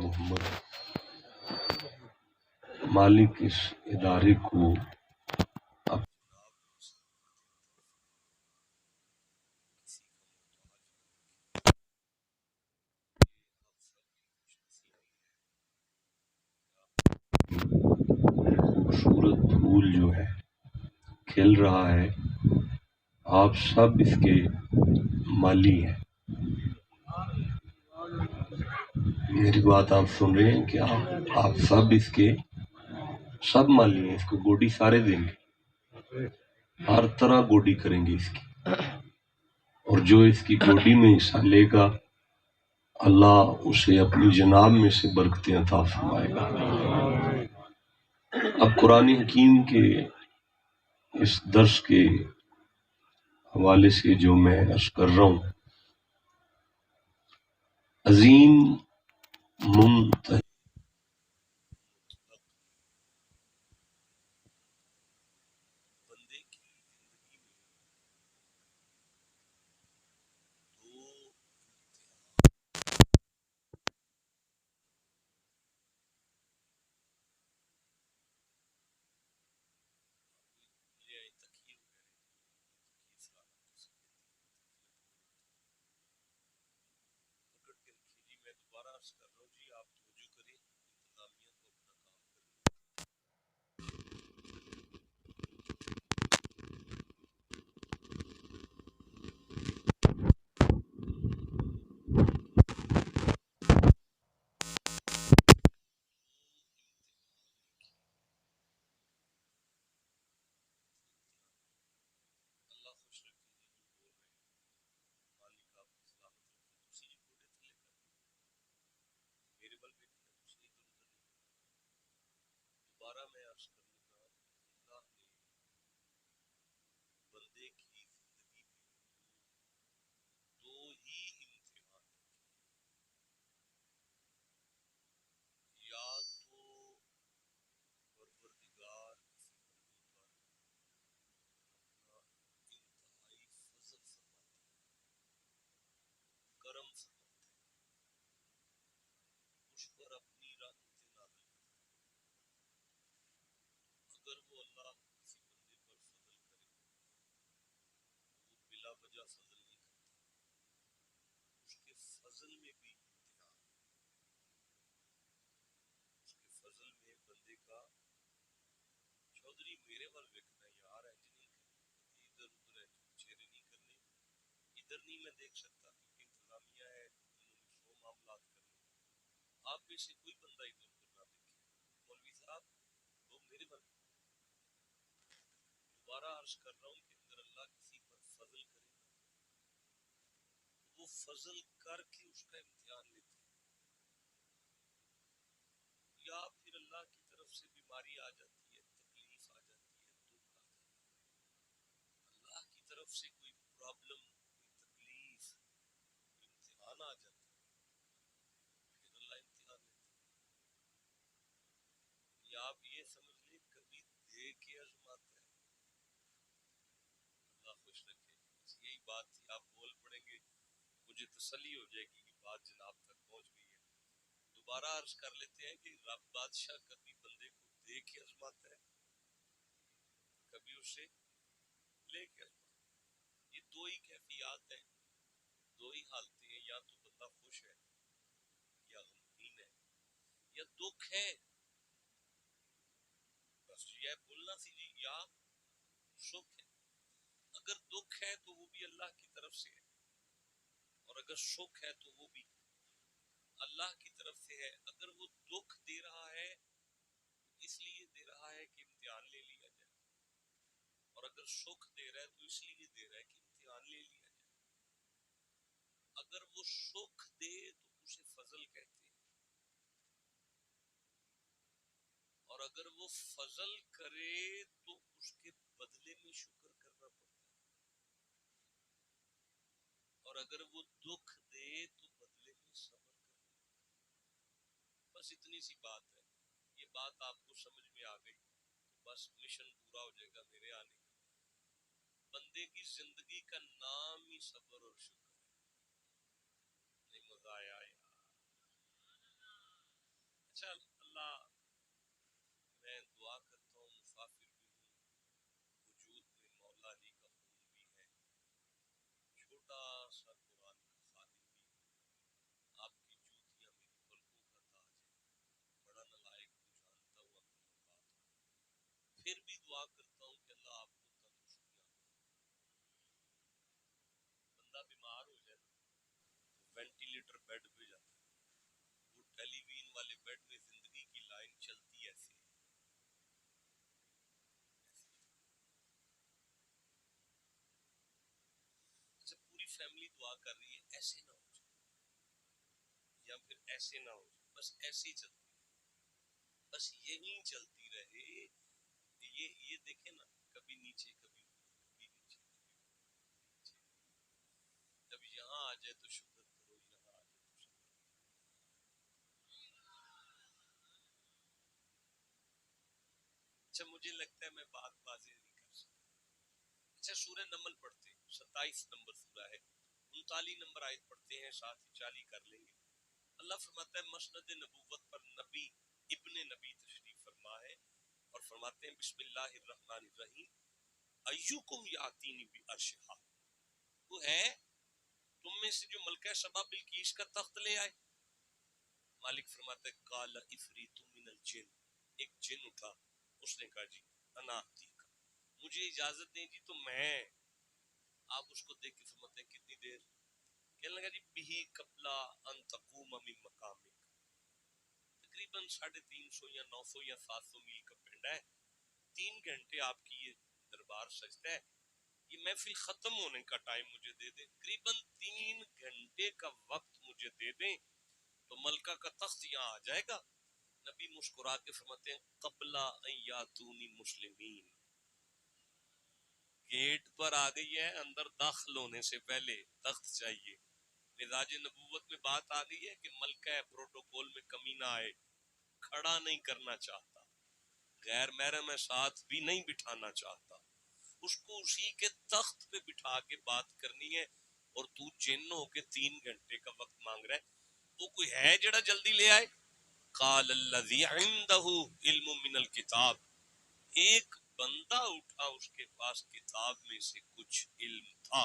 محمد مالک اس ادارے کو خوبصورت پھول جو ہے کھل رہا ہے، آپ سب اس کے مالی ہیں۔ میری بات آپ سن رہے ہیں کہ آپ سب اس کے سب مالی ہیں، اس کو گوڈی سارے دیں گے، ہر طرح گوڈی کریں گے اس کی، اور جو اس کی گوڈی میں حصہ لے گا اللہ اسے اپنی جناب میں سے برکتیں عطا فرمائے گا۔ اب قرآن حکیم کے اس درس کے حوالے سے جو میں عرض کر رہا ہوں، عظیم منتہی بندے کی زندگی میں دو تکیے وغیرہ تکیے سارا پکڑ کے رکھیے جی۔ میں دوبارہ عرض کر رہا ہوں جی، آپ توجہ کریں، انتظامیہ کو اپنا کام کریں۔ اللہ خوش رکھے جی، جو بول رہے ہیں مالک آپ کی سلامت رکھے، تسی جی گوڈے تھلے کر میرے بل بیٹھے ہیں، تسی ادھر ادھر نہیں۔ دوبارہ میں عرض کر لوں گا کہ اللہ نے بندے کی زندگی میں دو ہی امتحان رکھے، یا تو پروردگار کسی بندے پر اپنا انتہائی فضل فرماتے ہیں، کرم فرماتے ہیں، اس پر اپنی رحمتیں نازل کرتے ہیں۔ اگر وہ اللہ کسی بندے پر فضل کرے تو وہ بلا وجہ فضل نہیں کرتا، اس کے فضل میں بھی امتحان ہے، اس کے فضل میں بندے کا چودھری میرے وال ویکھنا یار انج نہیں کرنی، کدی ادھر ادھر انج چہرے نہیں کرنے، ادھر نہیں میں دیکھ سکتا کیونکہ انتظامیہ ہے، انہوں نے 100 معاملات کرنے، آپ میں سے کوئی بندہ ادھر ادھر نہ دیکھے، مولوی صاحب وہ میرے وال۔ دوبارہ عرض کر رہا ہوں کہ اگر اللہ کسی پر فضل کرے نا تو وہ فضل کر کے اس کا امتحان لیتے ہیں، یا پھر اللہ کی طرف سے بیماری آ جاتی ہے، تکلیف آ جاتی ہے، دکھ آ جاتا ہے، اللہ کی طرف سے کوئی پرابلم، کوئی تکلیف، کوئی امتحان آ جاتا ہے، پھر اللہ امتحان لیتا ہے، یا آپ یہ سمجھ لیں کبھی دے کے آزماتا ہے۔ اللہ خوش رکھے جی، بس یہی بات تھی، آپ بول پڑیں گے مجھے تسلی ہو جائے گی کہ بات جناب تک پہنچ گئی ہے۔ دوبارہ عرض کر لیتے ہیں کہ رب بادشاہ کبھی بندے کو دے کے آزماتا ہے، کبھی اسے لے کے آزماتا ہے۔ یہ دو ہی کیفیات ہیں، دو ہی حالتیں ہیں، یا تو بندہ خوش ہے یا غمگین ہے، یا دکھ ہے، بس یہ بولنا سی جی، یا سکھ ہے۔ اگر دکھ ہے تو وہ بھی اللہ کی طرف سے ہے، اور اگر سکھ ہے تو وہ بھی اللہ کی طرف سے ہے۔ اگر وہ دکھ دے رہا ہے تو اس لیے دے رہا ہے کہ امتحان لے لیا جائے، اور اگر سکھ دے رہا ہے تو اس لیے دے رہا ہے کہ امتحان لے لیا جائے۔ اگر وہ سکھ دے تو اسے فضل کہتے ہیں، اور اگر وہ فضل کرے تو اس کے بدلے میں شکر کرنا پڑتا ہے، اور اگر وہ دکھ دے تو بدلے میں صبر کرنا پڑتا ہے۔ بس اتنی سی بات ہے، یہ بات آپ کو سمجھ میں آ گئی تو بس مشن پورا ہو جائے گا میرے آنے کا۔ بندے کی زندگی کا نام ہی صبر اور شکر ہے۔ نہیں مزہ آیا یار، دعا کرتا ہوں کہ اللہ آپ کو تندرستیاں، بندہ بیمار ہو جائے وینٹیلیٹر بیڈ پہ جاتا ہے، وہ ٹیلی ویژن والے بیڈ میں زندگی کی لائن چلتی ایسے ہے. اچھا پوری فیملی دعا کر رہی ہے ایسے نہ ہو جائے یا پھر ایسے نہ ہو جائے، بس ایسے ہی چلتی رہے، بس یہی چلتی رہے. یہ دیکھیں نا، کبھی نیچے کبھی اوپر، کبھی نیچے کبھی نیچے. جب یہاں آ جائے تو شکر کرو، یہاں آ جائے تو شکر کرو. اچھا مجھے لگتا ہے میں بات واضح نہیں کر سکتا. اچھا سورہ نمل پڑھتے ہیں، 27 نمبر سورہ ہے، 39 نمبر آیت پڑھتے ہیں، ساتھ ہی 40 کر لیں گے. اللہ فرماتا ہے مسند نبوت پر نبی ابن نبی تشریف فرما ہے اور فرماتے ہیں بسم اللہ الرحمن الرحیم ایوکم یاتینی بعرشہا، وہ ہے تم میں سے جو ملکہ سبا بلقیس کا تخت لے آئے. مالک فرماتا ہے قال افریت من الجن، ایک جن اٹھا، اس نے کہا جی انا آتیک، مجھے اجازت دیں جی تو میں. آپ اس کو دیکھ کے فرماتے ہیں کتنی دیر؟ کہنے لگا جی بہی قبل ان تقوم من مقامک، تقریباً 350 یا 900 یا 700 میل کا پنڈ ہے، 3 گھنٹے آپ کی یہ دربار سجدہ ہے، یہ محفل ختم ہونے کا ٹائم مجھے دے دیں، تقریباً 3 گھنٹے کا وقت مجھے دے دیں تو ملکہ کا تخت یہاں آ جائے گا. نبی مسکرا کے فرماتے ہیں قبل ان یاتونی مسلمین، گیٹ پر آ گئی ہے، اندر داخل ہونے سے پہلے تخت چاہیے. مزاج نبوت میں بات آ گئی ہے کہ ملکہ پروٹوکول میں کمی نہ آئے، کھڑا نہیں کرنا چاہتا، غیر محرم ساتھ بھی نہیں بٹھانا چاہتا، اس کو اسی کے تخت پہ بٹھا کے بات کرنی ہے. اور تو جن ہو کے 3 گھنٹے کا وقت مانگ رہا ہے، وہ کوئی ہے جڑا جلدی لے آئے؟ قال الذی عنده علم من الکتاب، ایک بندہ اٹھا اس کے پاس کتاب میں سے کچھ علم تھا،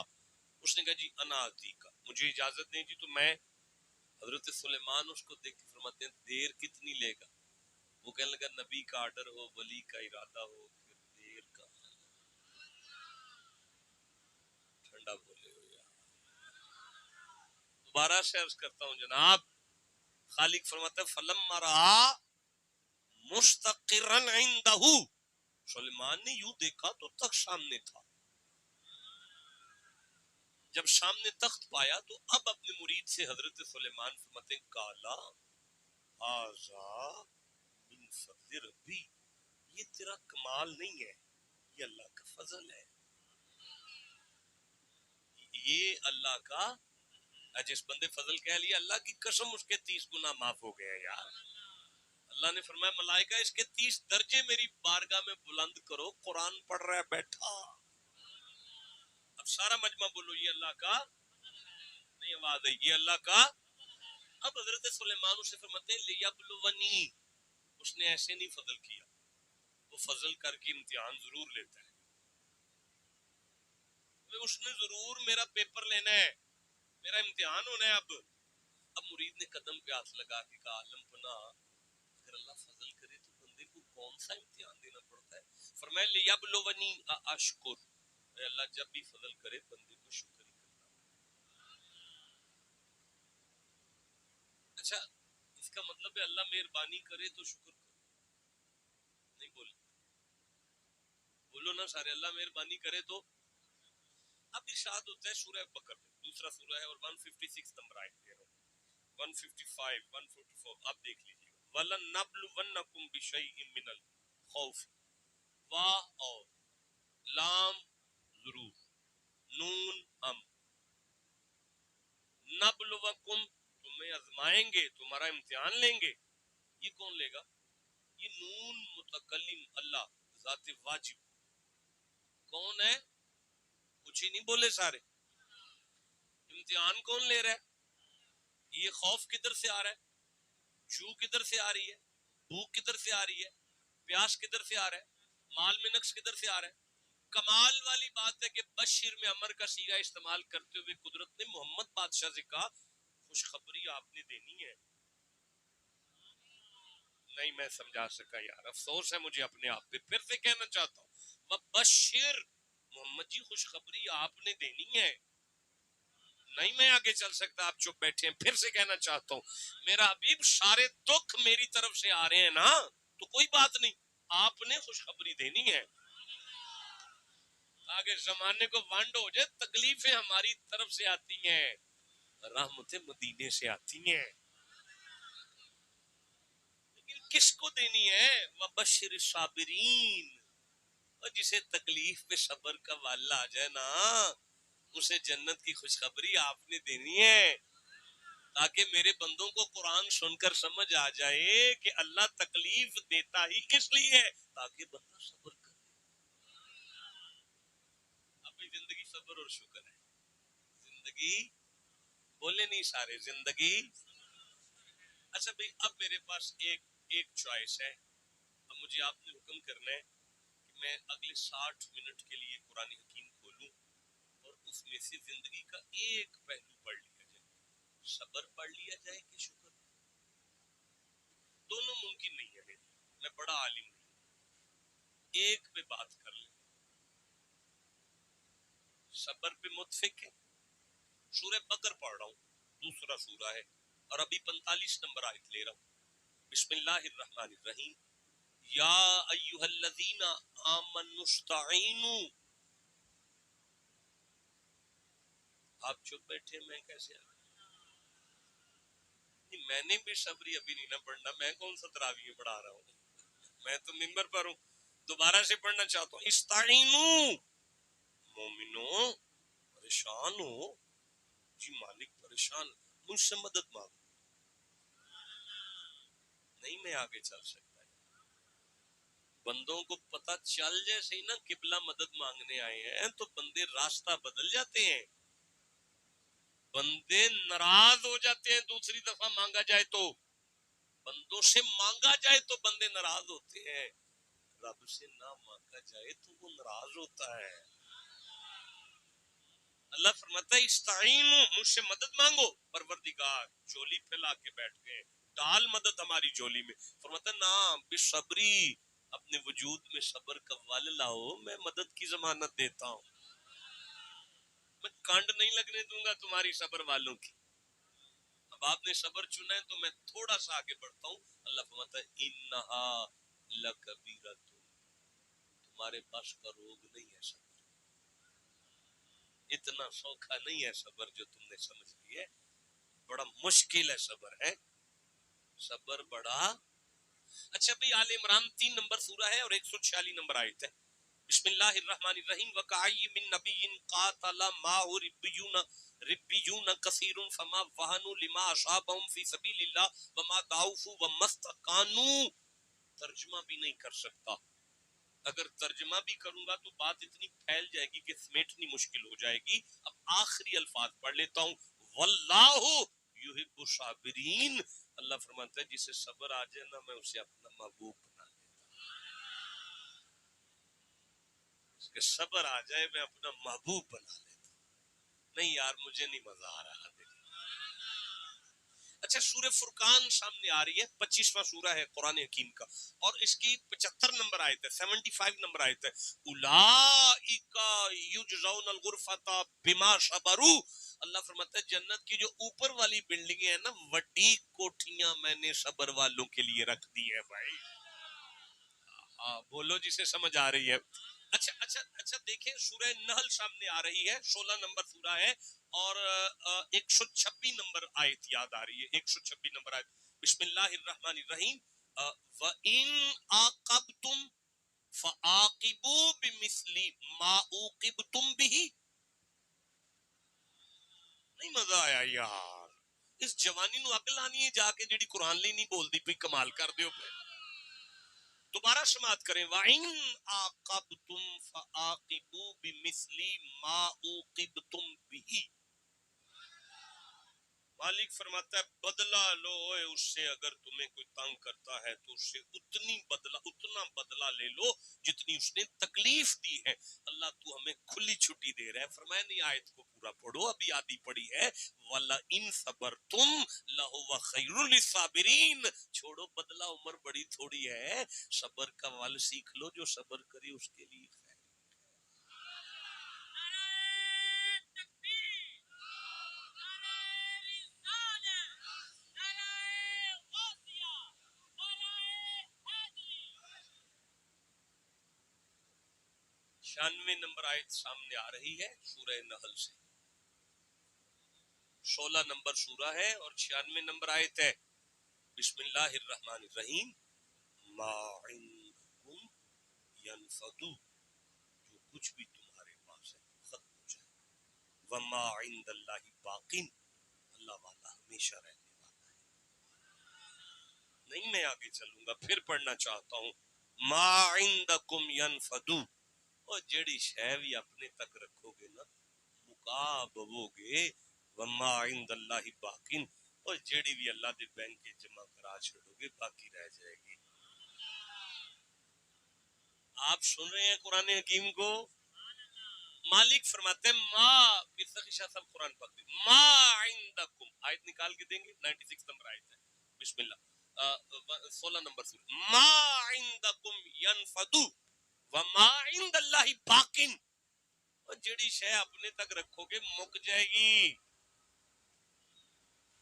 اس نے کہا جی انا آتی کا، مجھے اجازت دیں جی تو میں. حضرت سلیمان اس کو دیکھ کے فرماتے ہیں دیر کتنی لے گا؟ وہ کہنے لگا نبی کا آرڈر ہو، ولی کا ارادہ ہو، پھر دیر کا. ٹھنڈا بولے ہو یار. دوبارہ سے عرض کرتا ہوں جناب، خالق فرماتا ہے فلما رأى مستقرا عنده، سلیمان نے یوں دیکھا تو تخت سامنے تھا، جب سامنے تخت پایا تو اب اپنے مرید سے حضرت سلیمان فرماتے ہیں کالا ھذا من فضل ربی، یہ تیرا کمال نہیں ہے، یہ اللہ کا فضل ہے، یہ اللہ کا. جس بندے فضل کہہ لیا اللہ کی قسم اس کے 30 گنا معاف ہو گئے یار. اللہ نے فرمایا ملائکہ اس کے 30 درجے میری بارگاہ میں بلند کرو، قرآن پڑھ رہا ہے بیٹھا. اب سارا مجمع بولو یہ اللہ کا نہیں، آواز ہے یہ اللہ کا. اب حضرت سلیمان اسے فرماتے ہیں لیبلونی، اس نے ایسے نہیں فضل کیا، وہ فضل کر کے امتحان ضرور لیتا ہے، اس نے ضرور میرا پیپر لینا ہے، میرا امتحان ہونا ہے. اب مرید نے قدم پہ ہاتھ لگا کے کہا عالم پنا، اگر اللہ فضل کرے تو بندے کو کون سا امتحان دینا پڑتا ہے؟ فرمایا لیبلونی اشکر، اے اللہ جب بھی فضل کرے بندے کو شکر ہی کرنا. اچھا اس کا مطلب ہے اللہ مہربانی کرے تو شکر کرو؟ نہیں بولے، بولو نا سارے، اللہ مہربانی کرے تو. اب ارشاد ہوتا ہے سورہ بقرہ میں، دوسرا سورہ ہے اور 156 نمبر آیت دے رہا ہوں، 155 144 آپ دیکھ لیجیے گا. وَلَنَّبْلُوَنَّكُمْ بِشَيْءٍ مِّنَ الْخَوْفِ، واہ اور لام ضرور، نون ہم، نبلوکم تمہیں آزمائیں گے، تمہارا امتحان لیں گے. یہ کون لے گا؟ یہ نون متکلم اللہ ذات واجب کون ہے؟ کچھ ہی نہیں بولے سارے. امتحان کون لے رہا ہے؟ یہ خوف کدھر سے آ رہا ہے؟ جو کدھر سے آ رہی ہے؟ بھوک کدھر سے آ رہی ہے؟ پیاس کدھر سے آ رہا ہے؟ مال میں نقص کدھر سے آ رہا ہے؟ کمال والی بات ہے کہ بشیر میں امر کا سیغہ استعمال کرتے ہوئے قدرت نے محمد بادشاہ سے کہا خوشخبری آپ نے دینی ہے، نہیں میں سمجھا سکا یار، افسوس ہے مجھے اپنے آپ پہ. پھر سے کہنا چاہتا ہوں وبشر، محمد جی خوشخبری آپ نے دینی ہے. نہیں میں آگے چل سکتا، آپ چپ بیٹھے ہیں. پھر سے کہنا چاہتا ہوں میرا حبیب سارے دکھ میری طرف سے آ رہے ہیں نا تو کوئی بات نہیں، آپ نے خوشخبری دینی ہے. آگے زمانے کو ونڈ ہو جائے، تکلیفیں ہماری طرف سے آتی ہیں، رحمتیں مدینے سے آتی ہیں، لیکن کس کو دینی ہے؟ وبشر الصابرین. اور جسے تکلیف پہ صبر کا والا آ جائے نا، اسے جنت کی خوشخبری آپ نے دینی ہے، تاکہ میرے بندوں کو قرآن سن کر سمجھ آ جائے کہ اللہ تکلیف دیتا ہی کس لیے ہے، تاکہ بندہ صبر کرے. ابھی زندگی صبر اور شکر ہے. زندگی بولے نہیں سارے، زندگی. اچھا بھائی اب میرے پاس ایک چوائس ہے. اب مجھے آپ نے حکم کرنا ہے کہ میں اگلے 60 منٹ کے لیے قرآن حکیم کھولوں اور اس میں سے زندگی کا ایک پہلو پڑھ لیا جائے. صبر پڑھ لیا جائے کہ شکر؟ دونوں ممکن نہیں ہے میرے، میں بڑا عالم نہیں. ایک پہ بات کر لیں. صبر پہ متفق ہے. سورہ بقر پڑھ رہا ہوں، دوسرا سورہ ہے، اور ابھی 45 نمبر آیت لے رہا ہوں. بسم اللہ الرحمن الرحیم. یا ایھا الذین آمنوا استعینوا. آپ چپ بیٹھے، میں کیسے آ؟ میں نے بھی صبری ابھی نہیں نہ پڑھنا، میں کون سا تراویح میں پڑھا رہا ہوں، میں تو ممبر پر ہوں. دوبارہ سے پڑھنا چاہتا ہوں. استعینوا، مومنو پریشان ہو جی، مالک پریشان، مجھ سے مدد مانگو. نہیں میں آگے چل سکتا. بندوں کو پتہ چل جیسے ہی نا قبلہ مدد مانگنے آئے ہیں تو بندے راستہ بدل جاتے ہیں، بندے ناراض ہو جاتے ہیں. دوسری دفعہ مانگا جائے تو، بندوں سے مانگا جائے تو بندے ناراض ہوتے ہیں، رب سے نہ مانگا جائے تو وہ ناراض ہوتا ہے. اللہ فرماتا ہے استعینوا، مجھ سے مدد مانگو. پروردگار جولی پھیلا کے بیٹھ گئے، ڈال مدد ہماری جولی میں. فرماتا ہے نا بصبری، اپنے وجود میں صبر کا ول لاؤ، میں مدد کی ضمانت دیتا ہوں. میں کانڈ نہیں لگنے دوں گا تمہاری صبر والوں کی. اب آپ نے صبر چنا ہے تو میں تھوڑا سا آگے بڑھتا ہوں. اللہ فرماتا ہے انہا لکبیرۃ، تمہارے پاس کا روگ نہیں ہے صبر، اتنا سوکھا نہیں ہے صبر جو تم نے سمجھ لی ہے، بڑا مشکل ہے صبر ہے، صبر بڑا. اچھا بھئی آل عمران 3 نمبر سورہ ہے اور 146 نمبر آیت ہے. بسم اللہ الرحمن الرحیم. وکأی من نبی قاتل معه ربیون کثیر فما وهنوا لما اصابهم فی سبیل اللہ وما ضعفوا وما استکانوا. ترجمہ بھی نہیں کر سکتا، اگر ترجمہ بھی کروں گا تو بات اتنی پھیل جائے گی کہ سمیٹنی مشکل ہو جائے گی. اب آخری الفاظ پڑھ لیتا ہوں. واللہ یحب الصابرین. اللہ فرماتا ہے جسے صبر آ جائے نا میں اسے اپنا محبوب بنا لیتا ہوں. اس کے صبر آ جائے میں اپنا محبوب بنا لیتا ہوں. نہیں یار مجھے نہیں مزہ آ رہا. اچھا سورہ فرقان سامنے آ رہی ہے، 25واں سورہ ہے قرآن حکیم کا، اور اس کی 75 نمبر آیت ہے، 75 نمبر آیت ہے. اولئک یجزون الغرفۃ بما صبروا. اللہ فرماتا ہے جنت کی جو اوپر والی بلڈنگیں ہیں نا، وڈی کوٹھیاں میں نے صبر والوں کے لیے رکھ دی ہے بھائی. ہاں بولو جسے سمجھ آ رہی ہے. اچھا اچھا اچھا دیکھیں سورہ نحل سامنے آ رہی ہے، 16 نمبر سورہ ہے، اور 126 نمبر آیت یاد آ رہی ہے. 126 نمبر آیت. بسم اللہ الرحمن الرحیم. وَإِنْ عَاقَبْتُمْ فَعَاقِبُوا بِمِثْلِ مَا عُوقِبْتُمْ بِهِ. نہیں مزہ آیا یار، اس جوانی نو عقل آنی ہے جا کے جیڑی قرآن لی نہیں بول دی پئی، کمال کر دیو پہ. دوبارہ سماعت کریں. وَإِنْ عَاقَبْتُمْ فَعَاقِبُوا بِمِثْلِ مَا عُوقِبْتُمْ بِهِ. مالک فرماتا ہے بدلہ لو اے اس سے، اگر تمہیں کوئی تنگ کرتا ہے تو اس سے اتنا بدلہ لے لو جتنی اس نے تکلیف دی ہے. اللہ تو ہمیں کھلی چھٹی دے رہا ہے. فرمایا نہیں، آیت کو پورا پڑھو، ابھی آدھی پڑھی ہے. وَلَئِن صَبَرْتُمْ لَهُوَ خَيْرٌ لِلصَّابِرِينَ. چھوڑو بدلہ، عمر بڑی تھوڑی ہے، صبر کا ول سیکھ لو، جو صبر کرے اس کے لیے خیر. چھیانوے نمبر آیت سامنے آ رہی ہے سورہ نحل سے. 16 نمبر سورہ ہے اور 96 نمبر آیت ہے. بسم اللہ الرحمن الرحیم. ما عندکم ینفد، جو کچھ بھی تمہارے پاس ہے ختم ہو جائے. وما عند اللہ باق، اللہ والا ہمیشہ رہنے والا ہے. نہیں، میں آگے چلوں گا، پھر پڑھنا چاہتا ہوں. ما عندکم ینفد، اور جڑی شے بھی اپنے تک رکھو گے نا مکا بو گے. وما عند اللہ باقین، اور جڑی بھی اللہ دے بینک کے جمع کرا چھوڑو گے باقی رہ جائے گی. آپ سن رہے ہیں قرآن حکیم کو؟ مالک فرماتے ہیں ما، پھر سخی شاہ صاحب قرآن پاک دیں، ما عندکم، آیت نکال کے دیں گے، 96 نمبر آیت ہے. بسم اللہ 16 نمبر سورہ. ما عندکم ینفد وما عند اللہ باقین، اور جڑی شے اپنے تک رکھو گے مک جائے گی،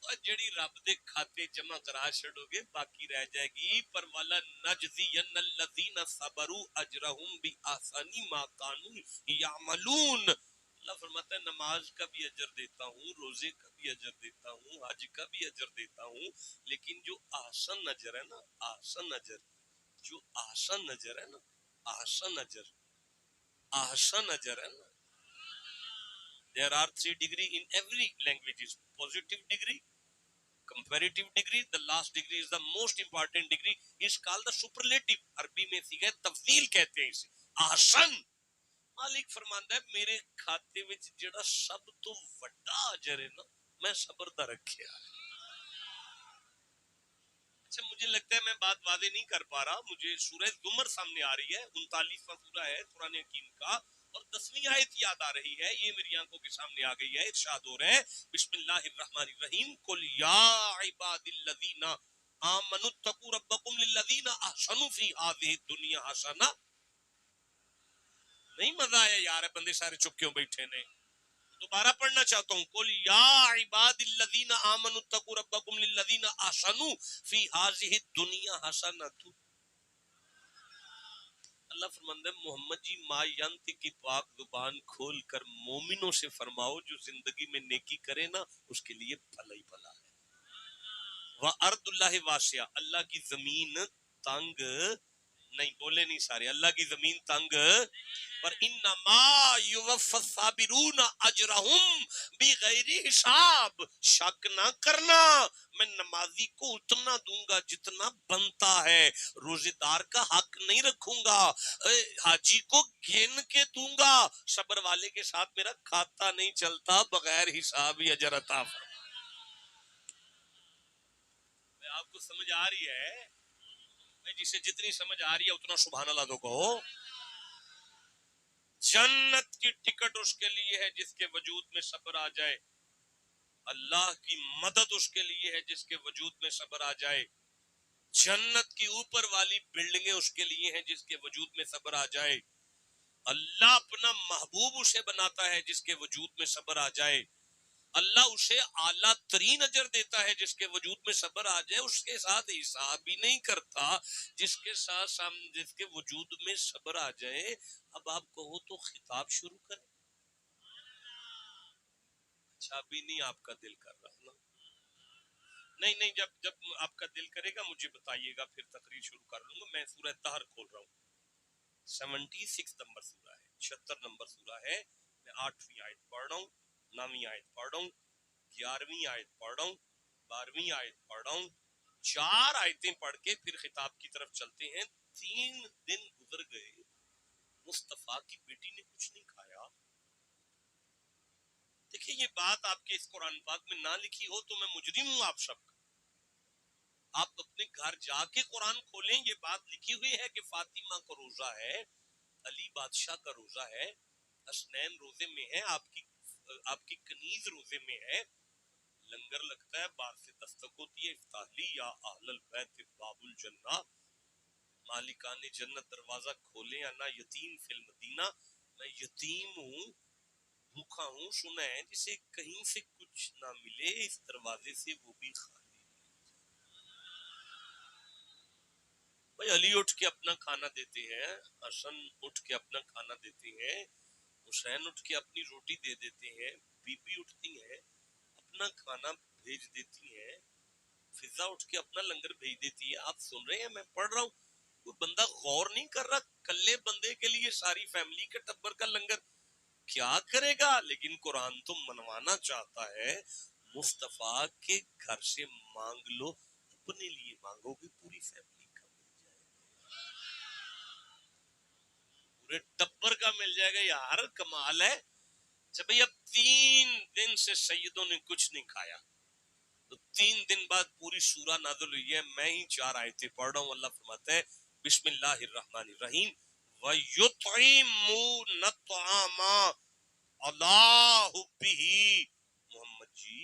اور جڑی رب دے کھاتے جمع کرا چھڑو گے باقی رہ جائے گی. پر والا نجزین الذین صبروا اجرہم باحسن ما کانوا یعملون. اللہ فرماتا ہے نماز کا بھی اجر دیتا ہوں، روزے کا بھی اجر دیتا ہوں، حج کا بھی اجر دیتا ہوں، لیکن جو احسن اجر ہے نا، احسن اجر، جو احسن اجر ہے نا، احسن اجر، احسن اجر ہے نا. There are 3 degree in every language: positive degree, comparative degree, the last degree is the most important degree, is called the superlative. عربی میں صیغہ تفضیل کہتے ہیں اسے. احسن. مالک فرماندا ہے میرے کھاتے وچ جڑا سب تو وڈا اجر ہے نا، میں صبر دا رکھیا. اچھا مجھے لگتا ہے میں بات واضح نہیں کر پا رہا. مجھے سورہ زمر سامنے آ رہی ہے، 39واں سورہ ہے قرآن حکیم کا، اور 10ویں آیت یاد آ رہی ہے، یہ میری آنکھوں کے سامنے آ گئی ہے. ارشاد ہو رہا ہے بسم اللہ الرحمن الرحیم. قل یا عباد الذین آمنوا اتقوا ربکم للذین احسنوا فی هذه الدنیا حسنہ. نہیں مزہ آیا یار، بندے سارے چپ کیوں بیٹھے نے؟ دوبارہ پڑھنا چاہتا ہوں. قل یا عباد الذین آمنوا اتقوا ربکم للذین احسنوا فی هذه الدنیا حسنۃ. اللہ فرماندا ہے محمد جی ما ینطق کی پاک زبان کھول کر مومنوں سے فرماؤ جو زندگی میں نیکی کرے نا اس کے لیے بھلا ہی بھلا ہے. وَأَرْضُ اللَّهِ وَاسِعَةٌ، اللہ کی زمین تنگ نہیں. بولے نہیں سارے، اللہ کی زمین تنگ پر. انما یوفی الصابرون اجرہم بغیر حساب. شک نہ کرنا، میں نمازی کو اتنا دوں گا جتنا بنتا ہے، روزے دار کا حق نہیں رکھوں گا، حاجی کو گن کے دوں گا. صبر والے کے ساتھ میرا کھاتا نہیں چلتا، بغیر حساب ہی اجر عطا فرما. آپ کو سمجھ آ رہی ہے؟ جسے جتنی سمجھ آ رہی ہے اتنا سبحان اللہ تو کہو. جنت کی ٹکٹ اس کے لیے ہے جس کے وجود میں صبر آ جائے. اللہ کی مدد اس کے لیے ہے جس کے وجود میں صبر آ جائے. جنت کی اوپر والی بلڈنگیں اس کے لیے ہیں جس کے وجود میں صبر آ جائے. اللہ اپنا محبوب اسے بناتا ہے جس کے وجود میں صبر آ جائے. اللہ اسے اعلیٰ ترین اجر دیتا ہے جس کے وجود میں صبر آ جائے. اس کے ساتھ حساب بھی نہیں کرتا جس کے ساتھ جس کے وجود میں صبر آ جائے. اب آپ کہو تو خطاب شروع کریں. اچھا بھی نہیں آپ کا دل کر رہا نا؟ نہیں جب آپ کا دل کرے گا مجھے بتائیے گا، پھر تقریر شروع کر لوں گا. میں سورہ طہر کھول رہا ہوں. 76 نمبر سورہ ہے، 76 نمبر سورہ ہے. میں 8ویں آیت پڑھ رہا ہوں، 9ویں آیت پڑھ رہا ہوں، 11ویں آیت پڑھ رہا ہوں، 12ویں آیت پڑھ رہا ہوں. 4 آیتیں پڑھ کے پھر خطاب کی طرف چلتے ہیں. 3 دن گزر گئے، مصطفیٰ کی بیٹی نے کچھ نہیں کھایا. دیکھیں یہ بات آپ کے اس قرآن پاک میں نہ لکھی ہو تو میں مجرم ہوں آپ سب کا. آپ اپنے گھر جا کے قرآن کھولیں, یہ بات لکھی ہوئی ہے کہ فاطمہ کا روزہ ہے, علی بادشاہ کا روزہ ہے, حسنین روزے میں ہے, آپ کی کنیز روزے میں ہے, لنگر لگتا ہے, باہر سے دستک ہوتی ہے, افتح لی یا اہل البیت باب الجنہ, مالکان جنت دروازہ کھولیں یا نہ, یتیم فی المدینہ, میں یتیم ہوں, بھوکا ہوں, سنا ہے جسے کہیں سے کچھ نہ ملے اس دروازے سے وہ بھی خالی. بھائی علی اٹھ کے اپنا کھانا دیتے ہیں, حسن اٹھ کے اپنا کھانا دیتے ہیں, حسین اٹھ کے اپنی روٹی دے دیتے ہیں, بی بی اٹھتی ہیں اپنا کھانا بھیج دیتی ہیں, فضا اٹھ کے اپنا لنگر بھیج دیتی ہے. آپ سن رہے ہیں, میں پڑھ رہا ہوں, کوئی بندہ غور نہیں کر رہا, کلے بندے کے لیے ساری فیملی کے ٹبر کا لنگر کیا کرے گا. لیکن قرآن تو منوانا چاہتا ہے, مصطفیٰ کے گھر سے مانگ لو, اپنے لیے مانگو گے پوری فیملی کا مل جائے گا, پورے ٹبر کا مل جائے گا. یار کمال ہے. اچھا بھئی اب 3 دن سے سیدوں نے کچھ نہیں کھایا, تو 3 دن بعد پوری سورہ نازل ہوئی ہے, میں ہی 4 آیتیں پڑھ رہا ہوں. اللہ فرماتا ہے بسم اللہ الرحمن الرحیم وَيُطْعِمُونَ الطَّعَامَ عَلَىٰ حُبِّهِ. محمد جی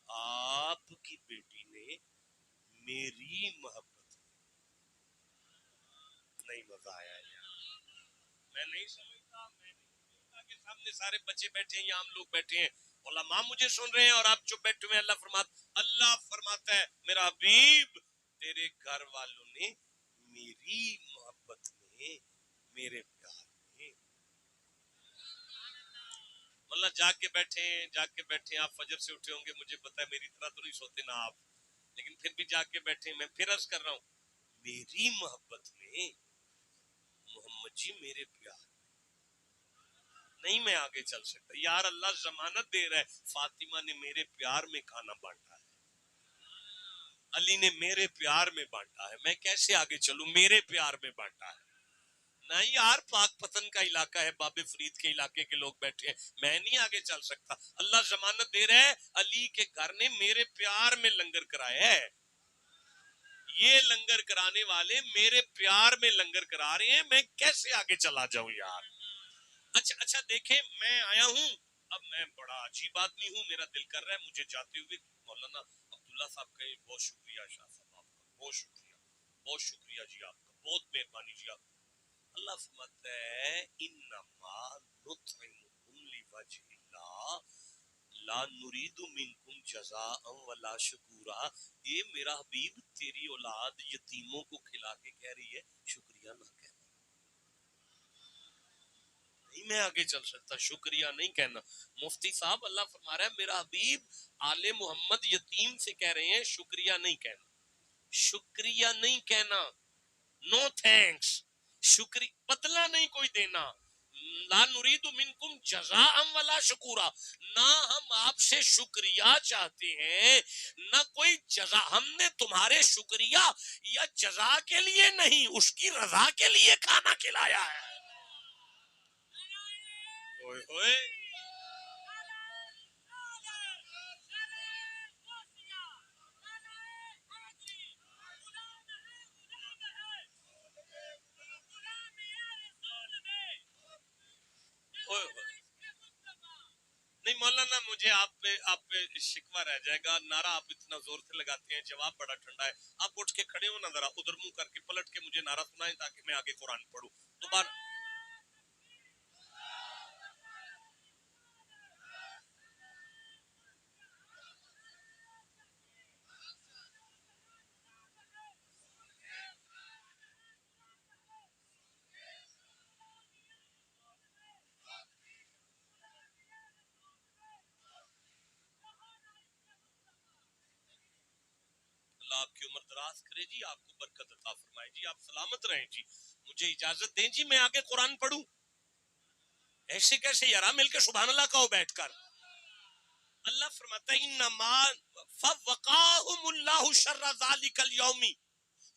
آپ کی بیٹی نے میری محبت, نہیں مزہ آیا یار, میں نہیں سمجھتا, میں نہیں سمجھتا کہ سامنے سارے بچے بیٹھے ہیں یا ہم لوگ بیٹھے ہیں, علماء مجھے سن رہے ہیں اور آپ چپ بیٹھے ہوئے. اللہ فرماتا ہے میرا حبیب تیرے گھر والوں نے میری محبت میں, میرے پیار میں, اللہ جاگ کے بیٹھے آپ فجر سے اٹھے ہوں گے, مجھے پتا ہے میری طرح تو نہیں سوتے نا آپ, لیکن پھر بھی جاگ کے بیٹھے. میں پھر عرض کر رہا ہوں, میری محبت میں, محمد جی میرے پیار نہیں میں آگے چل سکتا. یار اللہ ضمانت دے رہا ہے, فاطمہ نے میرے پیار میں کھانا بانٹا ہے, علی نے میرے پیار میں بانٹا ہے, میں کیسے آگے چلوں, میرے پیار میں بانٹا ہے. نہیں یار پاک پتن کا علاقہ ہے, باب فرید کے علاقے کے لوگ بیٹھے ہیں, میں نہیں آگے چل سکتا. اللہ ضمانت دے رہا ہے علی کے گھر نے میرے پیار میں لنگر کرایا ہے, یہ لنگر کرانے والے میرے پیار میں لنگر کرا رہے ہیں, میں کیسے آگے چلا جاؤں یار. اچھا دیکھیں میں آیا ہوں, اب میں بڑا عجیب آدمی ہوں, میرا دل کر رہا ہے مجھے جاتے ہوئے مولانا عبداللہ صاحب کا بہت شکریہ, شاہ صاحب آپ کا بہت شکریہ, بہت شکریہ جی آپ کا, بہت مہربانی جی آپ. اللہ فرماتا ہے انما نطعمکم لوجہ اللہ لا نرید منکم جزاء ولا شکورا. یہ میرا حبیب تیری اولاد یتیموں کو کھلا کے کہہ رہی ہے شکریہ نہ کہنا. نہیں میں آگے چل سکتا, شکریہ نہیں کہنا. مفتی صاحب اللہ فرما رہا ہے میرا حبیب آل محمد یتیم سے کہہ رہے ہیں شکریہ نہیں کہنا, شکریہ نہیں کہنا, نو تھینکس, شکریہ بدلہ نہیں کوئی دینا. لا نرید منکم جزاء ولا شکورا, نہ ہم آپ سے شکریہ چاہتے ہیں نہ کوئی جزا. ہم نے تمہارے شکریہ یا جزا کے لیے نہیں, اس کی رضا کے لیے کھانا کھلایا ہے. ہوئے ہوئے نہیں مولانا مجھے آپ پہ شکوہ رہ جائے گا, نعرہ آپ اتنا زور سے لگاتے ہیں, جواب بڑا ٹھنڈا ہے. آپ اٹھ کے کھڑے ہو نا ذرا, ادھر منہ کر کے پلٹ کے مجھے نعرہ سنائیں تاکہ میں آگے قرآن پڑھوں دوبارہ. اللہ آپ کی عمر دراز کرے جی, آپ کو برکت عطا فرمائے جی, آپ سلامت رہیں جی. مجھے اجازت دیں جی میں آگے قرآن پڑھوں. ایسے کیسے یار, مل کے سبحان اللہ کہو بیٹھ کر. اللہ فرماتا ہے انما فوقاهم اللہ شر ذلک اليوم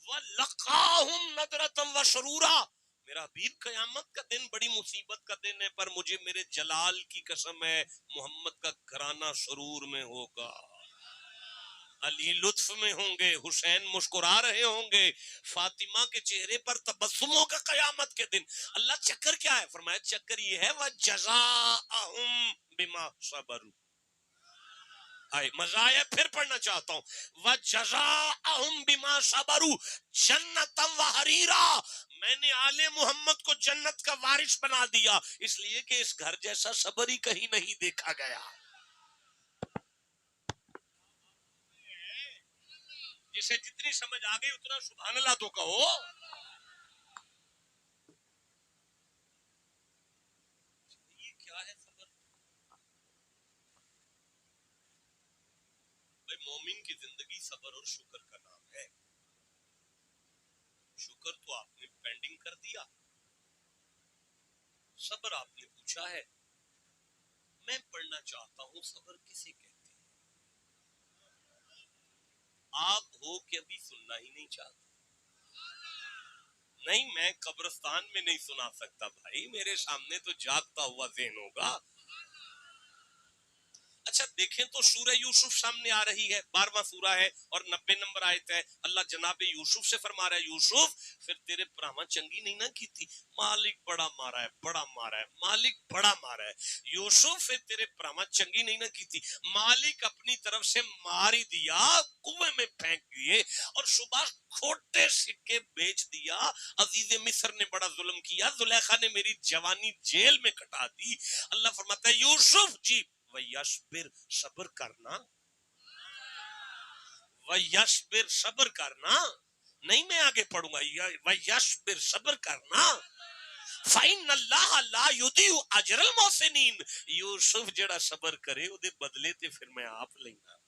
ولقاهم نضرۃ وسرورا. میرا حبیب قیامت کا دن بڑی مصیبت کا دن ہے، پر مجھے میرے جلال کی قسم ہے محمد کا گھرانہ سرور میں ہوگا، علی لطف میں ہوں گے، حسین مسکرا رہے ہوں گے، فاطمہ کے چہرے پر تبسم ہوگا قیامت کے دن۔ اللہ چکر کیا ہے؟ فرمایا چکر یہ ہے وَجَزَاءَهُمْ بِمَا صَبَرُوا۔ آئے مزایا پھر پڑھنا چاہتا ہوں، وَجَزَاءَهُمْ بِمَا صَبَرُوا جَنَّةً وَحَرِيرًا۔ میں نے آل محمد کو جنت کا وارث بنا دیا، اس لیے کہ اس گھر جیسا صبر ہی کہیں نہیں دیکھا گیا۔ جسے جتنی سمجھ آ گئی اتنا سبحان اللہ تو کہو۔ یہ کیا ہے صبر؟ بھائی مومن کی زندگی صبر اور شکر کا نام ہے۔ شکر تو آپ نے پینڈنگ کر دیا، صبر آپ نے پوچھا ہے۔ میں پڑھنا چاہتا ہوں صبر کسے کہتے ہیں؟ آپ ہو کہ ابھی سننا ہی نہیں چاہتے؟ نہیں، میں قبرستان میں نہیں سنا سکتا بھائی، میرے سامنے تو جاگتا ہوا ذہن ہوگا۔ اچھا دیکھیں تو سورہ یوسف سامنے آ رہی ہے، 12واں سورہ ہے اور 90 نمبر آیت ہے۔ اللہ جناب یوسف سے فرما رہا ہے یوسف پھر تیرے پراما چنگی نہیں نہ کی تھی، مالک بڑا مارا ہے، بڑا مارا ہے، مالک بڑا مارا ہے۔ یوسف پھر تیرے پراما چنگی نہیں نہ کی تھی، مالک اپنی طرف سے مار ہی دیا، کنویں میں پھینک دیے اور صبح کھوٹے سکے بیچ دیا۔ عزیز مصر نے بڑا ظلم کیا، زلیخا نے میری جوانی جیل میں کٹا دی۔ اللہ فرماتا ہے یوسف جی وَيَصْبِرْ صبر کرنا، وَيَصْبِرْ صبر کرنا، نہیں میں آگے پڑھوں گا، وَيَصْبِرْ صبر کرنا، فَإِنَّ اللَّهَ لَا يُضِيعُ أَجْرَ الْمُحْسِنِينَ۔ یوسف جڑا صبر کرے وہ دے بدلے تے پھر میں آپ لینا۔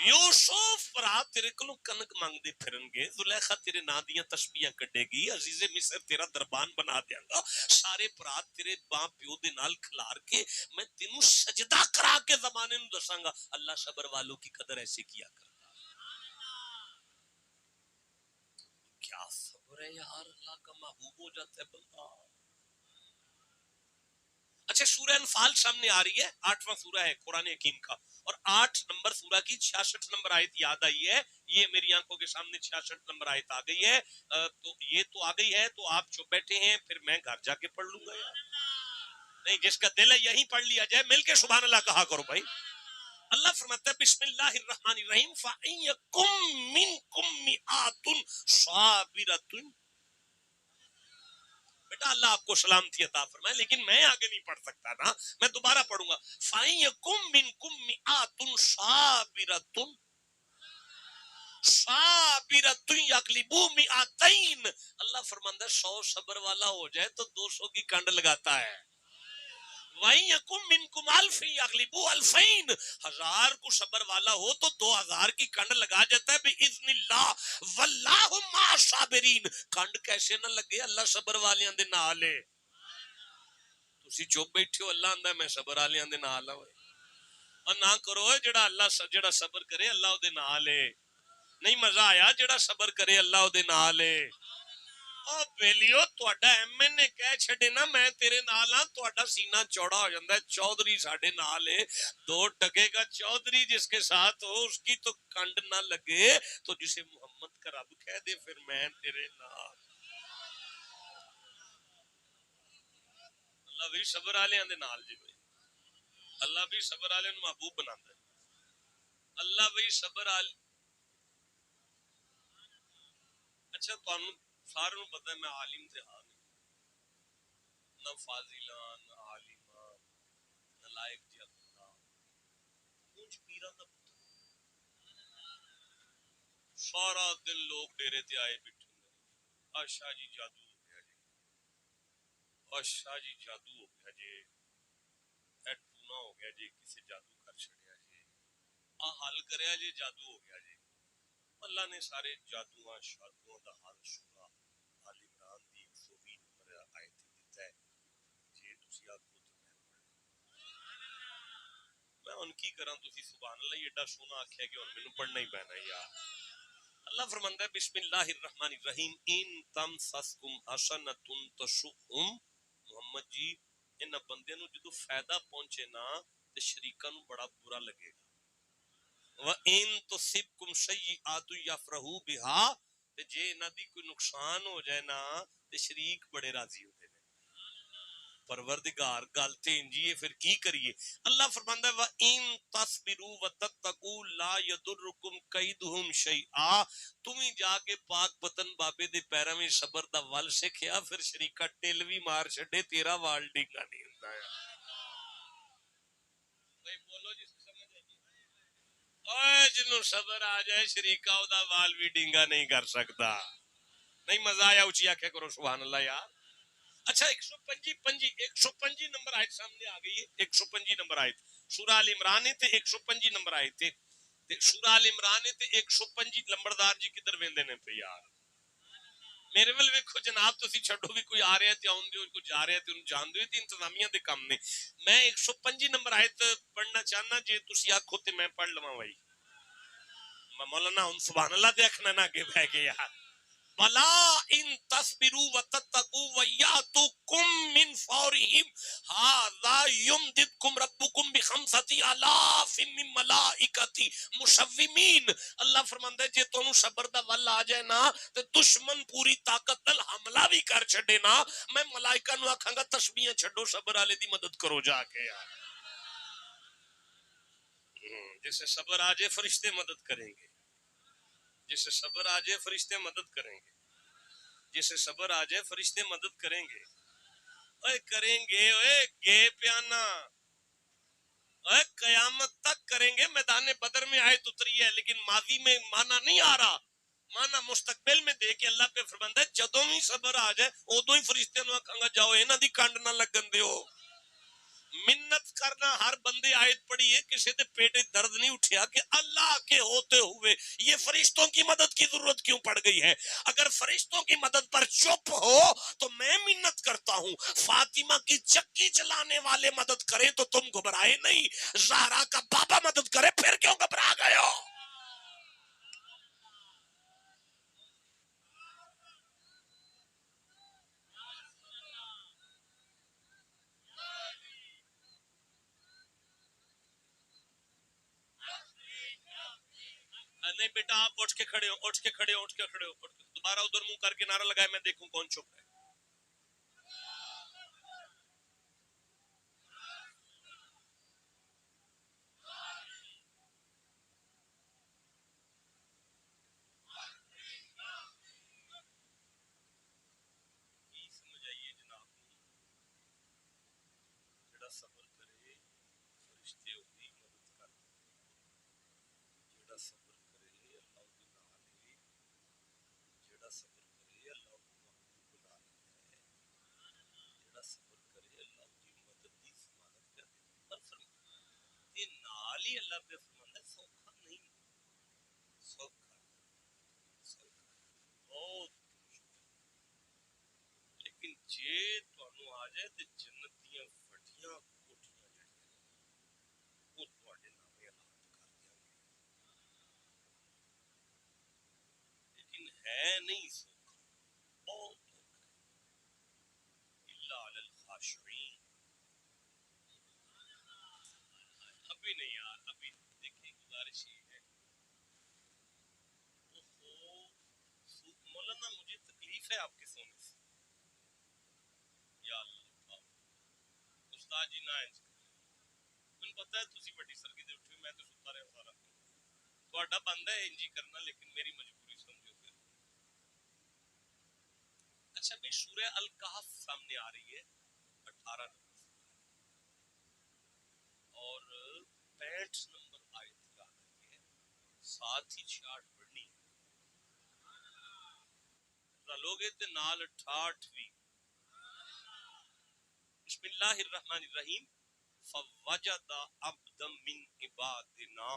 یوسف پرا تیرے کلو کنک مانگ دے پھرن گے، زلیخا تیرے نا دیاں تسبیحاں کڈے گی، عزیز مصر تیرا دربان بنا دیاں گا، سارے پرات تیرے باں پیو دے نال کھلار کے میں تینوں سجدہ کرا کے زمانے نوں دساں گا اللہ صبر والوں کی قدر ایسے کیا کرتا۔ کیا صبر ہے یار، اللہ کا محبوب ہو جاتا ہے بندہ۔ اچھا سورہ انفال سامنے آ رہی ہے، 8واں سورہ ہے قرآن حکیم کا، اور 8 نمبر سورہ کی 66 نمبر آیت یاد آئی ہے، یہ میری آنکھوں کے سامنے 66 نمبر آیت آ گئی ہے، تو یہ تو آ گئی ہے تو آپ چپ بیٹھے ہیں، پھر میں گھر جا کے پڑھ لوں گا یار۔ نہیں جس کا دل ہے یہیں پڑھ لیا جائے، مل کے سبحان اللہ کہا کرو بھائی۔ اللہ فرماتا ہے بسم اللہ الرحمن الرحیم فَإِن يَكُن مِّنكُم مِّئَةٌ صَابِرَةٌ۔ بیٹا اللہ آپ کو سلامتی عطا فرمائے، لیکن میں آگے نہیں پڑھ سکتا نا، میں دوبارہ پڑھوں گا۔ فَإِن يَكُن مِّنكُم مِّئَةٌ صَابِرَةٌ صابرۃ یغلبوا مئتین۔ اللہ فرماتا ہے 100 صبر والا ہو جائے تو 200 کی کنڈ لگاتا ہے۔ وَإِن يَكُن مِّنكُمْ أَلْفٌ يَغْلِبُوا أَلْفَيْنِ، 1000 کو صبر والا ہو تو 2000 کی کنڈ لگا جاتا ہے بِإِذْنِ اللَّهِ وَاللَّهُ مَعَ الصَّابِرِينَ۔ کنڈ کیسے نہ لگے؟ اللہ صبر والیاں دے نال ہے۔ تسی چپ بیٹھے ہو، اللہ آندا ہے میں صبر والیاں دے نال ہاں۔ اور نہ کرو جڑا اللہ جڑا صبر کرے اللہ دے نال ہے۔ نہیں مزہ آیا، جڑا صبر کرے اللہ دے نال ہے۔ او بیلیو تہاڈا ایم این اے کہہ چھڈے نا میں تیرے نال ہاں، تہاڈا سینہ چوڑا ہو جاندا ہے، چودھری ساڈے نال ہے، 2 ٹکے کا چودھری جس کے ساتھ ہو اس کی تو کنڈ نہ لگے، تو جسے محمد کا رب کہہ دے پھر میں تیرے نال۔ اللہ بھی صبر والیاں دے نال جی بھائی، اللہ بھی صبر والے نوں محبوب بناندا ہے، اللہ بھی صبر والے۔ اچھا تانوں سارے نوں پتہ ہے میں عالم تے ہاں نہیں، نہ فاضلاں نہ عالماں نہ لائق جیا بندہ، اونج پیراں دا پتر سارا دن لوگ ڈیرے تے آئے بیٹھے آ شاہ جی جادو ہو گیا جی، آ شاہ جی جادو ہو گیا جی، اے ٹونا ہو گیا جی، کسے جادو کر چھڑیا جی، آ حل کریا جی جادو ہو گیا جی۔ اللہ نے سارے جادوਆਂ شادوਆਂ دا حل سورہ آل عمران دی 120 نمبر آیت دیتا ہے، جے تسی آکھو تو میں ان کی کراں تسی سبحان اللہ، یہ ایڈا سونا آکھیا کہ ہن مینوں پڑھنا ہی پینا یار۔ اللہ فرماندا ہے بسم اللہ الرحمن الرحیم ان تمسسکم حسنۃ تسؤہم، محمد جی انہاں بندیاں نو جدوں فائدہ پہنچے نا تے شریکاں نو بڑا برا لگے گا، وَإِن تُصِبْكُمْ سَيِّئَةٌ يَفْرَحُوا بِهَا، تے جے انہاں دی کوئی نقصان ہو جائے نا تے شریک بڑے راضی ہوتے ہیں۔ پروردگار گل تے انجی ہے، پھر کی کریے؟ اللہ فرماندا ہے وَإِن تَصْبِرُوا وَتَتَّقُوا لَا يَضُرُّكُمْ كَيْدُهُمْ شَيْئًا، تم ہی جا کے پاک پتن بابے دے پیراں وچ صبر دا ول سکھیا، پھر شریکا ٹل وی مار چھڈے تیرا وال ڈینگا نہیں ہوندا ہے۔ بھائی بولو جی سمجھ آئی؟ اوے جنوں صبر آ جائے شریکا او دا وال بھی ڈینگا نہیں کر سکتا۔ نہیں مزہ آیا اونچی آکھیا کرو سبحان اللہ یار۔ اچھا 125 نمبر آیت سامنے آ گئی ہے، 125 نمبر آیت سورہ ال عمران تے 125 نمبر آیت تے سورہ ال عمران تے 125 لمبردار جی کدھر ویندے نے پہ یار؟ میرے ول ویکھو جناب، تسی چھڈو بھی کوئی آ رہا ہے تے آون دیو، کوئی جا رہا ہے تے انہوں جان دیو، تے انتظامیہ دے کم نے۔ میں 125 نمبر آیت پڑھنا چاہنا، جے تسی آکھو تے میں پڑھ لواں بھائی۔ مولانا ہن سبحان اللہ تے اکھنا نہ اگے بیٹھ کے یار۔ بلا ان تصبروا وتتقوا وياتوكم من فورهم هذا يمددكم ربكم بخمسة آلاف من ملائكة مشومين۔ اللہ فرماندا ہے جے تانوں صبر دا ول آ جائے نا تے دشمن پوری طاقت نال حملہ بھی کر چھڈے نا، میں ملائکہ نو آکھاں گا تسبیحاں چھڈو صبر والے دی مدد کرو جا کے یار۔ جسے صبر آ جائے فرشتے مدد کریں گے، جسے صبر آ جائے فرشتے مدد کریں گے، جسے صبر آ جائے فرشتے مدد کریں گے۔ اوے کریں گے، اوے گے پیانا، اوے قیامت تک کریں گے۔ میدان بدر میں آیت اتری ہے لیکن ماضی میں مانا نہیں آ رہا، مانا مستقبل میں دے کے اللہ پہ فرماندا ہے جدوں ہی صبر آ جائے ادوں ہی فرشتے نو آکھاں گا جاؤ انہاں دی کنڈ نہ لگن دیو۔ منت کرنا، ہر بندے آیت پڑھی ہے کسی دے پیٹ درد نہیں اٹھیا کہ اللہ کے ہوتے ہوئے یہ فرشتوں کی مدد کی ضرورت کیوں پڑ گئی ہے؟ اگر فرشتوں کی مدد پر چپ ہو تو میں منت کرتا ہوں فاطمہ کی چکی چلانے والے مدد کریں تو تم گھبرائے نہیں، زہرا کا بابا مدد کرے پھر کیوں گھبرا گئے ہو؟ نہیں بیٹا آپ اٹھ کے کھڑے ہو، اٹھ کے کھڑے ہو، اٹھ کے کھڑے ہو، دوبارہ ادھر منہ کر کے نعرہ لگائے میں دیکھوں کون چپ ہے۔ کی سمجھ آئیے جناب؟ جڑا صبر کرے فرشتے ہوئی مدد کرتے، جڑا صبر کرے اللہ دی نال ہے، جڑا صبر کرے اللہ کو محبوب بنا لیتا ہے، جڑا صبر کرے اللہ دی مدد دی ضمانت کر دیتا ہے۔ پر فرماتے نال ہی اللہ پہ فرماتا ہے سوکھا نہیں، سوکھا سوکھا بہت مشکل، لیکن جے تانوں آ جائے تے جنت دیاں وڈیاں کوٹھیاں جڑیاں وہ تواڈے نامے اعلان کر دیاں گے، لیکن ہے نہیں سوکھا، بہت دکھ ہے۔ الا علی الخاشعین، ابھی نہیں یار، ابھی دیکھیں گزارش یہ ہے، مولانا مجھے تکلیف ہے آپ کے سونے سے، یا اللہ استاد جی نہ انج مجھے پتا ہے تسی بڑی سرگی دے اٹھے، میں تو ستا رہا سارا تہاڈا بندا ہے انج ہی کرنا، لیکن میری مجبوری سمجھو پھر۔ اچھا بھائی سورہ الکہف سامنے آ رہی ہے 18 نمبر اور 65 نمبر آیت یاد رکھیے، ساتھ ہی 66 پڑھنی ہے، رلوگے تے نال 68 بھی۔ بسم اللہ الرحمن الرحیم فوجد عبدا من عبادنا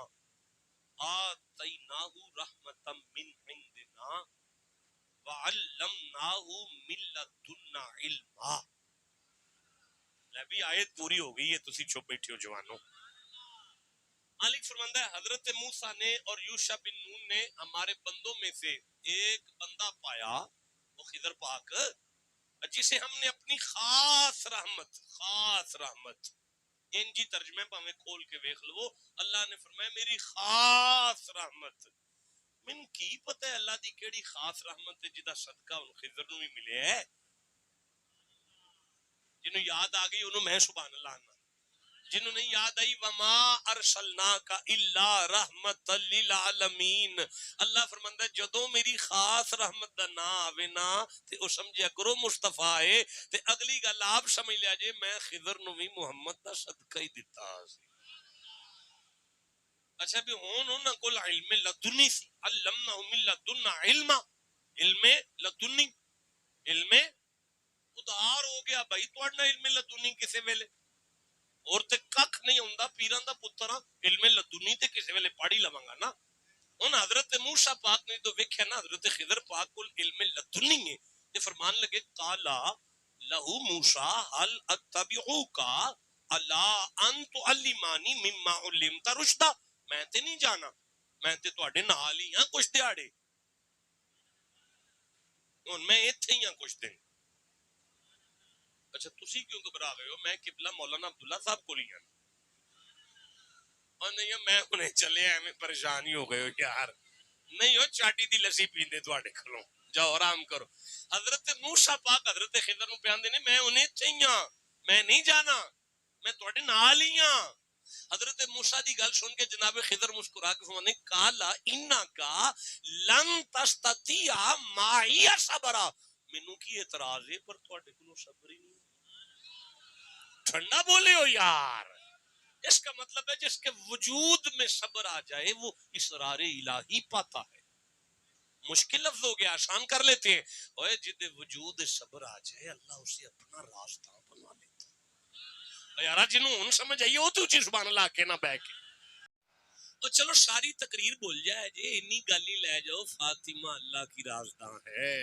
آتیناہ رحمتا من عندنا وعلمناہ من لدنا علما۔ نبی آیت پوری ہو گئی ہے، تسی چھپ بیٹھے ہو جوانوں۔ مالک فرماتا ہے حضرت موسیٰ نے اور یوشع بن نون نے ہمارے بندوں میں سے ایک بندہ پایا، وہ خضر پاک، جسے ہم نے اپنی خاص رحمت انجی ترجمے پہ ہمیں کھول کے ویکھ لو، اللہ نے فرمایا میری خاص رحمت، من کی پتہ ہے اللہ دی کیڑی خاص رحمت ہے جدا صدقہ ان خضر نو بھی ملے ہے، جنہوں یاد آ گئی انہوں میں سبحان اللہ آنا، جنہوں نے یاد آئی وما ارسلناک الا رحمت للعالمین، اللہ فرماندا ہے جدوں میری خاص رحمت دا نا آوے نا تے او سمجھیا کرو مصطفیٰ ہے، تے اگلی گل آپ سمجھ لیا جے میں خضر نو بھی محمد دا صدقہ ہی دتا سی۔ اچھا بھی ہون انہاں کول علم لدنی سی، علمنا من لدنا علما، علم لدنی، علم ادھار ہو گیا بھائی تہاڈا علم لدنی کسے ویلے، اور تے ککھ نہیں ہوندا پیراں دا پتر علم لدنی تے کسے ویلے پڑھی لواں گا نا۔ ہن حضرت موسیٰ پاک نے تو ویکھیا نا حضرت خضر پاک کول علم لدنی ہے، تے فرمان لگے قالا لہو موسیٰ هل اتبعوک الا ان تعلمانی مما علمت رشدا، میں تے نہیں جانا، میں تے تواڈے نال ہی ہاں کچھ دیہاڑے، ہن میں ایتھے ہی ہاں کچھ دن۔ اچھا تسی کیوں گھبرا گئے ہو؟ میں قبلہ مولانا عبداللہ صاحب کو لیا، اور نہیں میں انہیں چلے ہیں میں پریشان ہی ہو گئے ہو یار، نہیں ہو چاٹی دی لسی پیندے تواڈے کھلوں، جاؤ آرام کرو۔ حضرت موسیٰ پاک حضرت خضر نو پیان دینے میں انہیں چاہیاں، میں نہیں جانا، میں تواڈے نال ہی ہاں۔ حضرت موسیٰ دی گل سن کے جناب خضر مسکرا کے فرمانے کالا انکا لن تستطیع معی صبرا، مینوں کی اعتراض ہے پر تواڈے کولوں صبر ہی نہیں، ٹھنڈا بولے ہو یار۔ اس کا مطلب ہے جس کے وجود میں صبر آ جائے وہ اسرار الہی پاتا ہے۔ مشکل لفظ ہو گیا آسان کر لیتے ہیں، اوے جد وجود صبر آ جائے اللہ اسے اپنا راستہ بنا لیتا ہے۔ یارا جنہوں ان سمجھ آئیے وہ تو اچھی سبحان اللہ کے نہ بہ کے، اور چلو ساری تقریر بول جائے جی انی گل ہی لے جاؤ فاطمہ اللہ کی رازداں ہے،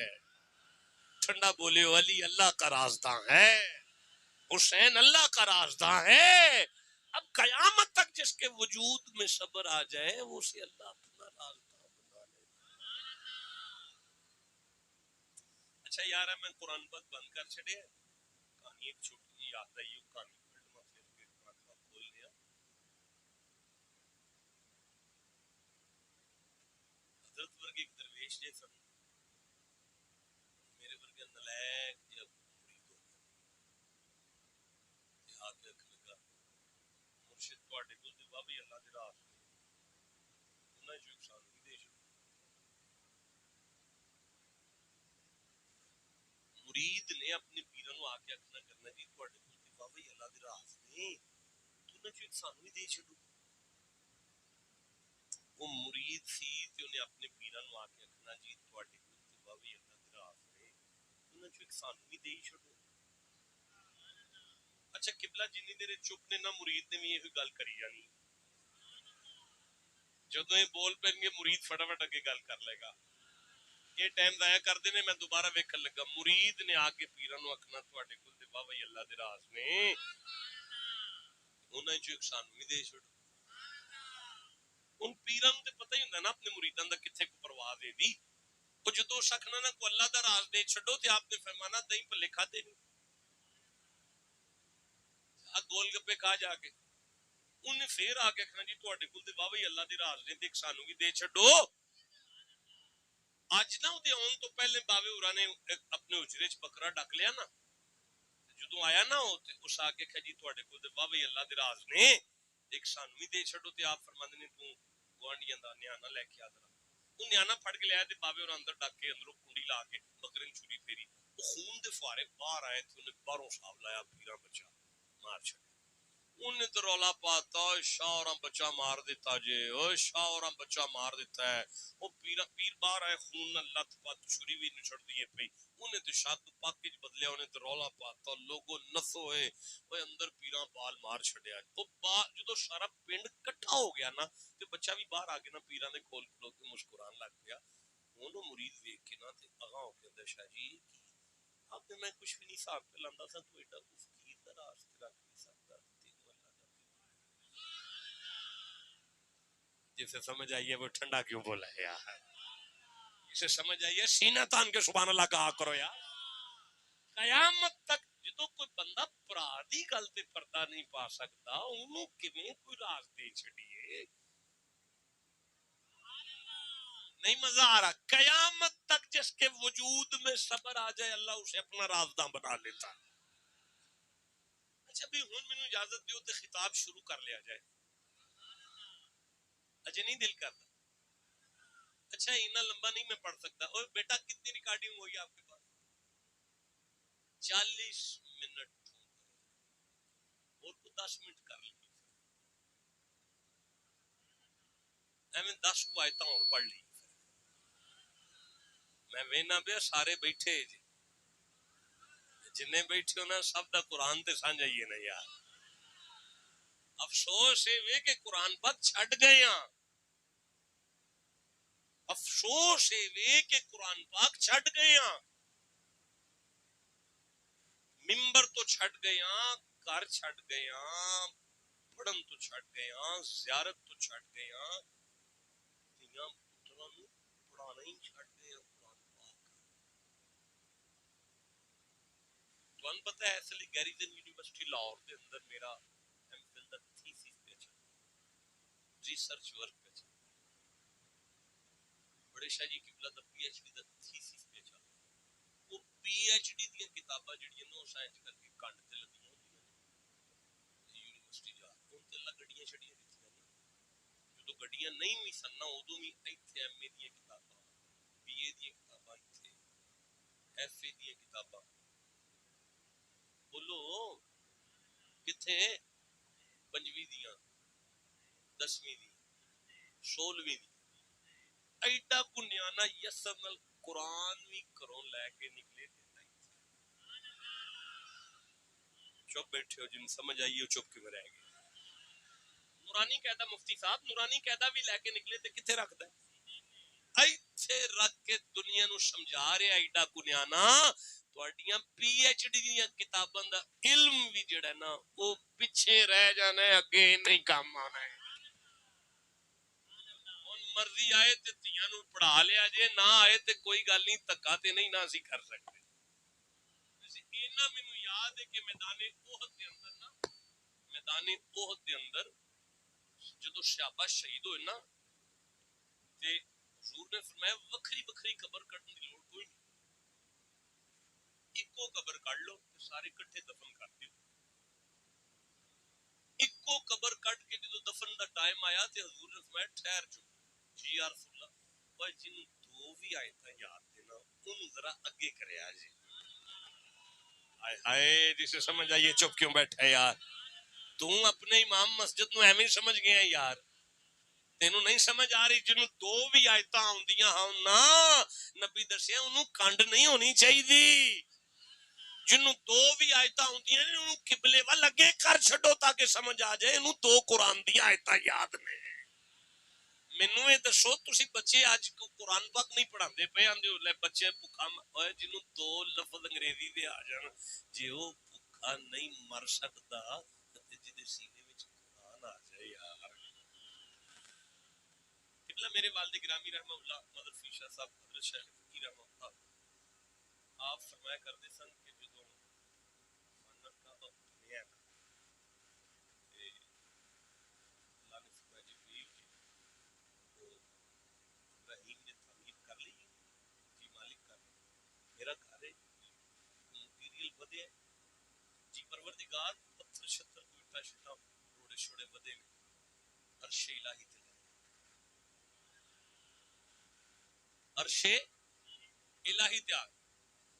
ٹھنڈا بولے ہو علی اللہ کا رازداں ہے، حسین اللہ کا رازداں ہے۔ اب قیامت تک جس کے وجود میں صبر آ جائے وہ اسے اللہ اپنا رازداں بنا لے۔ اچھا یار میں قرآن پاک بند کر چھڑے کہانی ایک چھوٹی جی یاد آئی وہ کہانی پڑھ لوں پھر کھول لیا۔ حضرت ورگے ایک درویش جے سن، میرے ورگے نلائق جب مرید ہو گیا آ کے اکھ لگا مرشد تواڈے کول تے بابا اللہ دے راہ انہاں جو ایک سال بھی دے چھڈ مرید نے اپنے پیراں نو آ کے اکھنا کرنا جی تواڈے کول تے بابا اللہ دے راہ نے تو نہ جو ایک سال بھی دے چھڈو، وہ مرید سی تے انہیں اپنے پیراں نو آ کے اکھنا جی تواڈے کول تے بابا اللہ دے راہ نے تو نہ جو ایک سال بھی دے چھڈو۔ اچھا قبلہ جنی دیر چپ نے نہ مرید نے بھی یہ گل کری جانی، جدو یہ بول پین گے مرید فٹافٹ اگے گل کر لے گا، یہ ٹائم ضائع کر دینے میں دوبارہ ویکھن لگا مرید نے آ کے پیراں نو اکھنا تواڈے کول تے بابا اللہ دے راز نے انہاں چوں ایک سانو بھی دے چھڈو۔ ان پیراں نوں تے پتہ ہی ہوندا نا اپنے مریداں دا کتھے کو پرواز ہے دی، وہ جدو سکھنا نا کو اللہ دا راز دے چھڈو تے آپ نے فرمانا دہیں پہ لکھا تے نہیں گول گپے کھا جا کے انہیں پھر آ کے کہنا جی تواڈے کول تے بابا اللہ دے راز نے تے ایک سانو بھی دے چھڈو۔ اج نہ اودے اون تو پہلے باوے ہوراں نے اپنے اجرے چ بکرا ڈک لیا نا، جدوں آیا نا اس آ کے کہا جی تواڈے کول تے بابا اللہ دے راز نے ایک سانو بھی دے چھڈو تے آپ فرماندے نے تو گوانڈیاں دا نیانا لے کے آ ذرا، وہ نیانا پھڑ کے لے آیا تے بابے اور اندر ڈک کے اندروں کنڈی لا کے بکرے نے چھری پھیری، وہ خون دے فوارے باہر آئے تے انہیں باہروں صاحب لایا پیرا بچا مار چھڑیا، انہیں تو رولا پاتا شاہراں بچہ مار دیتا جے او شاہراں بچہ مار دیتا ہے، وہ پیر باہر آئے خون نہ لت پت چھری بھی نچڑ دیے پئی، انہیں تو شاد پاکج بدلیا، انہیں تو رولا پاتا لوگوں نسو ہے وہ اندر پیراں بال مار چھڑیا، وہ جدو سارا پنڈ کٹھا ہو گیا نا تو بچہ بھی باہر آ کے نا پیراں دے کھول کھلو کے مسکران لگ گیا، انہوں مرید ویکھ کے نا تے اگاں ہو کے اندر شاہ جی آپ نے میں کچھ بھی نہیں صاحب پہ لاندہ سا تو ایڈا کو فقیر دا راستے رکھ نہیں سکتا، جسے سمجھ آئیے وہ ٹھنڈا کیوں بولا ہے یار؟ جسے سمجھ آئیے سینہ تان کے سبحان اللہ کہا کرو یار. قیامت تک جدو کوئی بندہ پرا دی گل تے پردہ نہیں پا سکتا انہوں کیویں کوئی راز دے چھڑیے. نہیں مزہ آ رہا. قیامت تک جس کے وجود میں صبر آ جائے اللہ اسے اپنا رازداں بنا لیتا. اچھا بھی ہن مینوں اجازت دیو تے خطاب شروع کر لیا جائے. اجے نہیں دل کرتا. اچھا اتنا لمبا نہیں میں پڑھ سکتا. اور بیٹا کتنی ریکارڈنگ ہوئی آپ کے پاس؟ 40 منٹ اور کو 10 منٹ کر لی. میں 10 کو آیتاں اور پڑھ لی. میں وینا بے سارے بیٹھے جی جنہیں بیٹھے ہونا سب دا قرآن تے سانجائیے نا یار. افسوس ہے وے کہ قرآن پاک چھٹ گئے ہاں. افسوس ہے وے کہ قرآن پاک چھٹ گئے ہاں. ممبر تو چھٹ گئے ہاں, گھر چھٹ گئے ہاں, پڑھن تو چھٹ گئے ہاں, زیارت تو چھٹ گئے ہاں, دیاں پتراں نوں پڑھانا ہی چھٹ گئے ہاں. تو ان پتہ ہے اصلی گیریزن یونیورسٹی لاہور دے اندر میرا ایم فل دا تھیسس پہ چل ریسرچ ورک پہ چل بڑے شاہ جی قبلہ دا پی ایچ ڈی دا تھیسس پہ چل. وہ پی ایچ ڈی دیاں کتاباں جڑیاں نو سائنس کر کے کنڈ تے لگیاں ہوندیاں یونیورسٹی جا ان تے اللہ گڈیاں چھڑیاں دتیاں نا. جدوں گڈیاں نہیں ہوئی سن نا ادوں بھی ایتھے ایم اے دیاں کتاباں, بی اے دیاں کتاباں, ایتھے ایف اے دیاں کتاباں. بولو کتھے؟ 5ویں دیاں, 10ویں دی, 16ویں دی. ایڈا کنیانا یسن قرآن بھی کروں لے کے نکلے. چپ بیٹھے ہو جن سمجھ آئیے ہو چپ کیوں رہ گئے. نورانی قاعدہ مفتی صاحب نورانی قاعدہ بھی لے کے نکلے تے کتنے رکھدا ہے؟ ایتھے رکھ کے دنیا نو سمجھا رہا ایڈا کنیانا. تواڈیاں پی ایچ ڈی دیاں کتاباں دا علم بھی جڑا ہے نا او پیچھے رہ جانا ہے, اگے نہیں کام آنا ہے. مرضی آئے تے تیاں نو پڑھا لیا جے, نہ آئے تے کوئی گل نہیں, تکا تے نہیں نہ اسی کر سکتے. اینا مینوں یاد ہے کہ میدان احد دے اندر نا, میدان احد دے اندر جدو صحابہ شہید ہوئے نا تے حضور نے فرمایا وکھری وکھری قبر کڈن دی لوڑ کوئی نہیں, اکو قبر کڈ لو تے سارے کٹھے دفن کر دیو. اکو قبر کڈ کے جدو دفن دا ٹائم آیا تے حضور نے فرمایا ٹھہر جو. جی یا رسول اللہ, پر جنوں دو بھی آئے تھا یاد دینا انہوں ذرا اگے کریا جی. ہائے ہائے جسے سمجھ آئیے چپ کیوں بیٹھے یار. تم اپنے امام مسجد نو ایویں سمجھ گیا یار, تینوں نہیں سمجھ آ رہی. جنوں دو بھی آیتاں آوندیاں ہن نا نبی دسیا انہوں کنڈ نہیں ہونی چاہیے. جنوں دو بھی آیتاں ہوندیاں نے انہوں قبلے ول اگے کر چھڈو تاکہ سمجھ آ جائے انہوں دو قرآن دی آیتاں یاد نے. مینوں یہ دسو تسی بچے اج قرآن پاک نہیں پڑھاندے پے, آندے ہو لے بچے بھوکا ہوئے جنوں دو لفظ انگریزی دے آ جان جے او بھوکا نہیں مر سکدا تے جدے سینے وچ قرآن آ جائے یار. قبلہ میرے والد گرامی رحمہ اللہ مدر فیشا صاحب حضرت شیخ فقیر رحمہ اللہ آپ فرمایا کرتے سن کہ جدوں خانہ کعبہ بنیا نا تے اللہ نے فرمایا جبریل جی ابراہیم نے تعمیر کر لی. جی مالک کر لی. میرا گھر ہے مٹیریل ودے جی پروردگار پتھر شتر کو اٹھا شٹا روڑے شوڑے ودے میں عرش الہی تے عرش الہی تے آ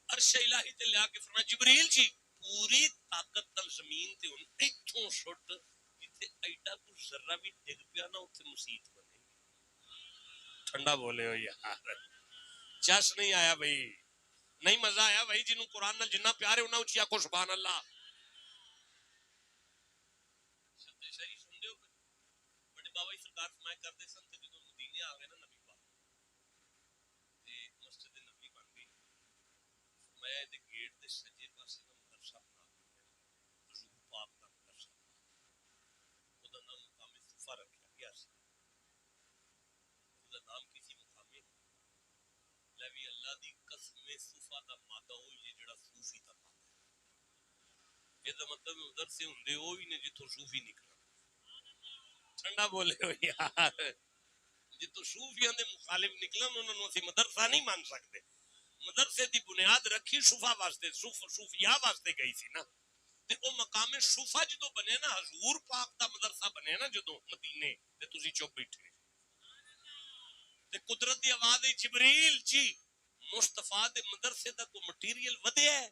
عرش الہی تے لیا کے فرمایا جبریل جی پوری طاقت نال زمین تے ہن ایتھوں سٹ جتھے ایڈا کو ذرہ بھی ڈگ پیا نا اوتھے مسیت بنے گی. ٹھنڈا بولے ہو یار, چس نہیں آیا بھائی, نہیں مزہ آیا بھائی. جنوں قرآن نال جنہ پیار ہے انہاں اچھی آکھو سبحان اللہ. سدے شاہی سن دیو بڑے بابا جی سرکار فرمایا کرتے سن تے جدوں مدینے آ گئے نا نبی پاک تے مسجد نبی بن گئی. میں دے گیٹ دے سجے پاسے نا مدرسہ بنا کے حضور پاک دا مدرسہ, او دا نام مقام صفا رکھیا گیا سی. صوفی تک یہ مطلب مدرسے ہوندے وہ ہی نے جتوں صوفی نکلا ٹھنڈا بولے ہو یار جتوں صوفیاں دے مخالف نکلن انہوں نے اسی مدرسہ نہیں مان سکتے مدرسے دی بنیاد رکھی صوفہ واسطے صوفیاء واسطے گئی سی نا تے او مقام صوفہ جدوں بنے نا حضور پاک دا مدرسہ بنے نا جدوں مدینے تے تسی چپ بیٹھے تے قدرت دی آواز جبریل جی مصطفیٰ دے مدرسے دا کوئی مٹیریل ودیا ہے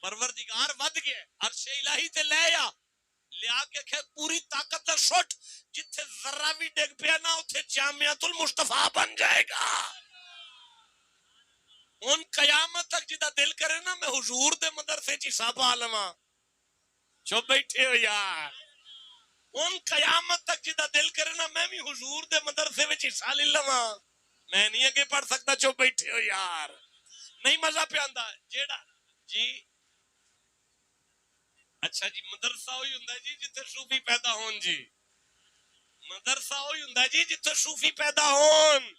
پروردگار ود گیا عرش الہی تے لے آ لیا کے کہ پوری طاقت دا شٹ جتھے ذرہ بھی ڈگ پیا نا اتھے جامعۃ المصطفیٰ بن جائے گا ان قیامت تک جدا دل کرے نا میں حضور دے مدرسے چی ساپا لواں چو بیٹھے ہو یار ان قیامت تک جدا دل کرے نا میں بھی حضور دے مدرسے وچ حصہ لے لواں میں نہیں اگے پڑھ سکتا چو بیٹھے ہو یار نہیں مزہ پہ آندا جیڑا جی اچھا جی مدرسہ ہوئی ہوندا جی جتھے صوفی پیدا ہون جی مدرسہ ہوئی ہوندا جی جتھے صوفی پیدا ہون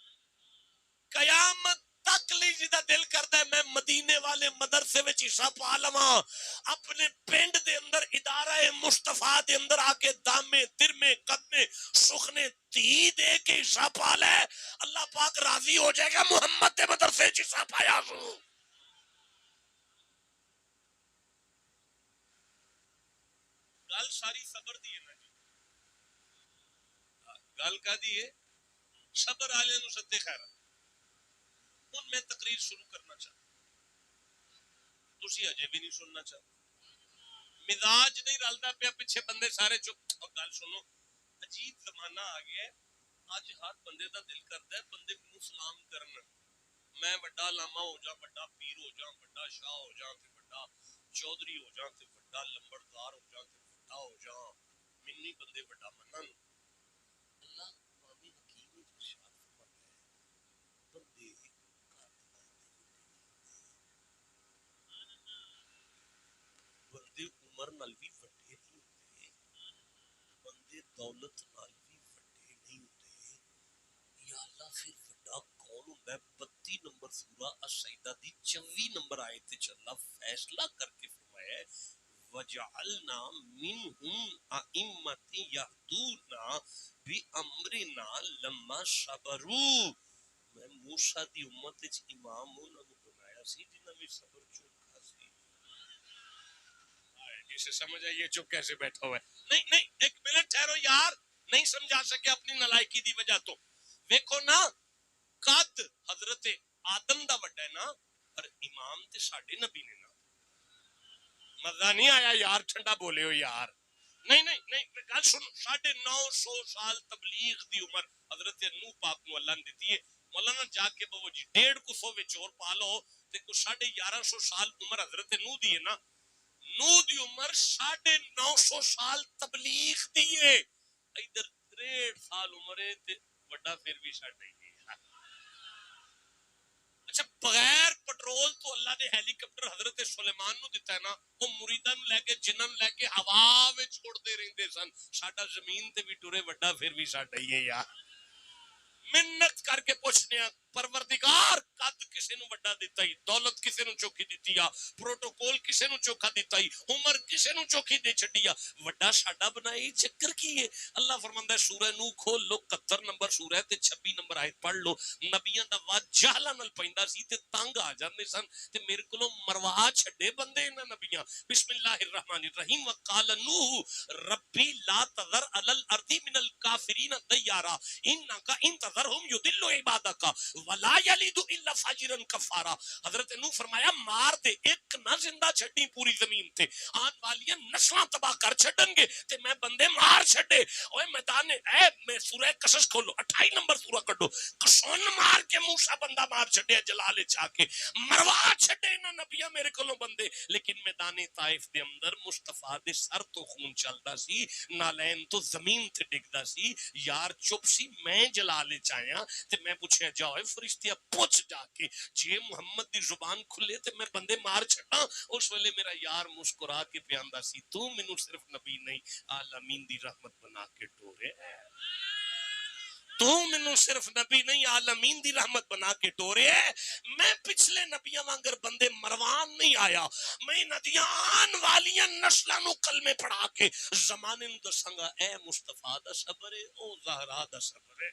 قیامت تک لی جدا دل کردا ہے میں مدینے والے مدرسے وچ حصہ پا لواں اپنے پنڈ دے اندر ادارہ مصطفیٰ دے اندر آ کے دامے ترمے قدمے سخنے تی دے کے حصہ پا لے اللہ پاک راضی ہو جائے گا محمد دے مدرسے وچ حصہ پایا سو گل ساری صبر دی ہے نا جی گل کا دی ہے صبر والے نو سدے خیر ہن میں تقریر شروع کرنا چاہتا تسی اجے بھی نہیں سننا چاہتے مزاج نہیں رلتا پیا پیچھے بندے سارے چپ اور گل سنو عجیب زمانہ آ گیا ہے اج ہر بندے دا دل کردا ہے بندے کو سلام کرنا میں بڑا لاما ہو جاں بڑا پیر ہو جاں بڑا شاہ ہو جاں تے بڑا چودھری ہو جاں تے بڑا لمبڑدار ہو جاں تے بڑا ہو جاں منی بندے بڑا منن اللہ امام حکیم نے ارشاد فرمایا ہے بندے بندے عمر نال بھی وڈے نہیں ہوتے بندے دولت نال بھی وڈے نہیں ہوتے یا اللہ پھر وڈا کون ہوندا ہے 32 نمبر سورہ السجدہ دی 24 نمبر آیت وچ اللہ فیصلہ کر کے فرمایا ہے وجعلنا منهم ائمة يهدون بأمرنا لما صبروا میں موسیٰ دی امت وچ امام انہاں نوں بنایا سی جنہاں وچ صبر چوکھا سی جسے سمجھ آئیے چپ کیسے بیٹھا ہوا ہے نہیں نہیں ایک منٹ ٹھہرو یار نہیں سمجھا سکے اپنی نالائکی دی وجہ تو دیکھو نا قد حضرت آدم دا وڈا ہے نا پر امام تے ساڈے نبی نے نا مزہ نہیں آیا یار ٹھنڈا بولے ہو یار نہیں نہیں نہیں گل سنو 950 سال تبلیغ دی عمر حضرت نوح پاک نو اللہ نے دیتی ہے مولانا جا کے بابو جی 150 وچ اور پا لو تے کو 1150 سال عمر حضرت نوح دی ہے نا نوح دی عمر 950 سال تبلیغ دی ہے ادھر 63 سال عمر ہے تے بڑا پھر بھی ساڈا ہی ہے اچھا بغیر پٹرول تو اللہ نے ہیلی کاپٹر حضرت سلیمان نو دیتا ہے نا وہ مریداں نو لے کے جنہاں نو لے کے ہوا وچ اڑدے رہندے سن ساڈا زمین تے بھی ٹرے بڑا پھر بھی ساڈا ہی ہے یار منت کر کے پوچھنے پروردگار قد کسے نو بڑا دیتا ہی دولت کسے نو چوکھی دیتی یا پروٹوکول کسے نو چوکھا دیتا ہی عمر کسے نو چوکھی دے چھڈی یا بڑا ساڈا بنائی چکر کی ہے اللہ فرماندا ہے سورہ نو کھول لو 71 نمبر سورہ تے 26 نمبر آیت پڑھ لو نبیاں دا وا جہلا نال پیندا سی تے تنگ آ جاندے سن تے میرے کولوں مروا چھڈے بندے انہاں نبیاں بسم اللہ الرحمن الرحیم وقال نوح ربی لا تذر علی الارض من الکافرین دیارا انک انتظرهم یضل عبادک ولا یلد الا فاجرا کفارا حضرت نوح فرمایا مار دے ایک نہ زندہ چھڈی پوری زمین تے آن والی نسلاں تباہ کر چھڈن گے تے میں بندے مار چھڈے اوے میدان اے میں سورہ قصص کھولو 28 نمبر سورہ کڈو کسون مار کے موسیٰ بندہ مار چھڈے جلال چا کے مروا چھڈے نہ نبیاں میرے کولوں بندے لیکن میدان طائف دے اندر مصطفیٰ دے سر تو خون چلدا سی نالین تو زمین تے ڈگدا سی یار چپ سی میں جلال چایا تے میں پوچھیا جاؤ فرشتیا پوچھ جا کے جے محمد دی زبان کھلے تے میں بندے مار چھڈا اس ویلے میرا یار مسکرا کے پیاندا سی تو مینوں صرف نبی نہیں عالمین دی رحمت بنا کے ٹورے تو مینوں صرف نبی نہیں عالمین دی رحمت بنا کے ٹورے ہے. میں پچھلے نبیاں وانگر بندے مروان نہیں آیا. میں ندیاں آن والیاں نسلاں نو کلمے پڑھا کے زمانے نو دساں گا اے مصطفیٰ دا صبر ہے، او زہرا دا صبر ہے.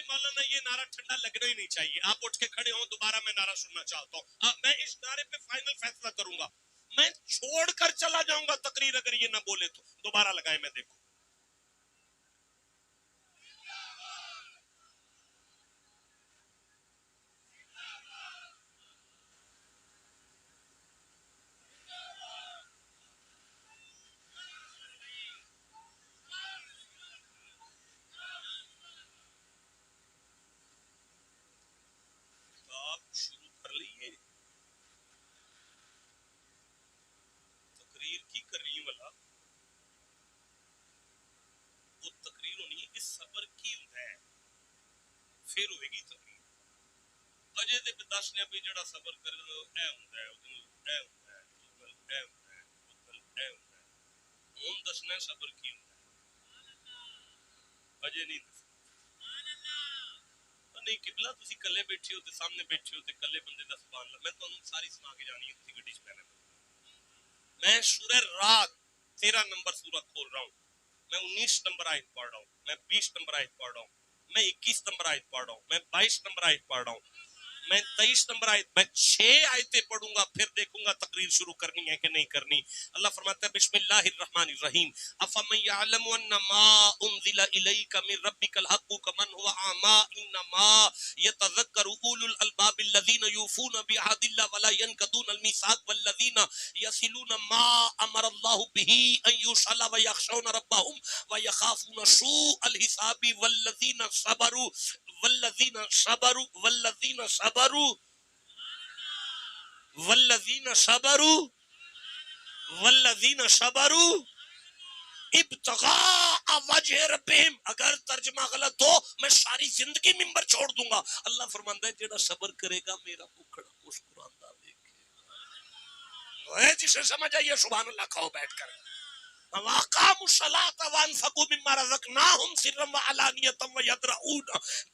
مولانا یہ نعرہ ٹھنڈا لگنا ہی نہیں چاہیے. آپ اٹھ کے کھڑے ہوں، دوبارہ میں نعرہ سننا چاہتا ہوں. میں اس نعرے پہ فائنل فیصلہ کروں گا. میں چھوڑ کر چلا جاؤں گا تقریر اگر یہ نہ بولے تو. دوبارہ لگائے میں دیکھوں. آپ شروع کر لیے تقریر کی کر رہی والا. وہ تقریر ہونی ہے کہ صبر کی ہے، پھر ہوئے گی تقریر. اجے تے دسنے بھی جڑا صبر کرے اے ہوندا ہے، اے ہوندا ہے، اے ہوندا ہے، اے ہوندا ہے. ہن دسنا صبر کی ہوندا ہے، اجے نہیں دسنا. نہیں قبلہ تسی کلے بیٹھے ہو تے سامنے بیٹھے ہو تے کلے بندے دا سبحان اللہ. میں تانوں ساری سنا کے جانی ہے تسی گڈی چ پہلے. میں سورہ رات 13 نمبر سورہ کھول رہا ہوں. میں 19 نمبر آیت پڑھ رہا ہوں، میں 20 نمبر آیت پڑھ رہا ہوں، میں 21 نمبر آیت پڑھ رہا ہوں، میں 22 نمبر آیت پڑھ رہا ہوں، میں 23 نمبر آیت. میں 6 آیتیں پڑھوں گا پھر دیکھوں گا تقریر شروع کرنی ہے کہ نہیں کرنی. اللہ فرماتا ہے بسم اللہ الرحمن الرحیم افمن یعلم انما انزل الیک من ربک الحق کمن هو اعمی انما یتذکر اولو الالباب الذین یوفون بعہد اللہ ولا ینقضون الميثاق والذین یصلون ما امر اللہ به ان یوصل ویخشون ربهم ویخافون سوء الحساب والذین صبروا والذین صبروا والذین صبروا والذین صبروا والذین صبروا ابتغاء وجہ ربہم. اگر ترجمہ غلط ہو میں ساری زندگی منبر چھوڑ دوں گا. اللہ فرماندا ہے جیڑا صبر کرے گا میرا بکڑا مسکراندا دیکھے گا. جسے سمجھ آئیے سبحان اللہ کہو بیٹھ کر. وَأَقَامُوا الصَّلَاةَ وَأَنفَقُوا مِمَّا رَزَقْنَاهُمْ سِرًّا وَعَلَانِيَةً وَيَدْرَؤُونَ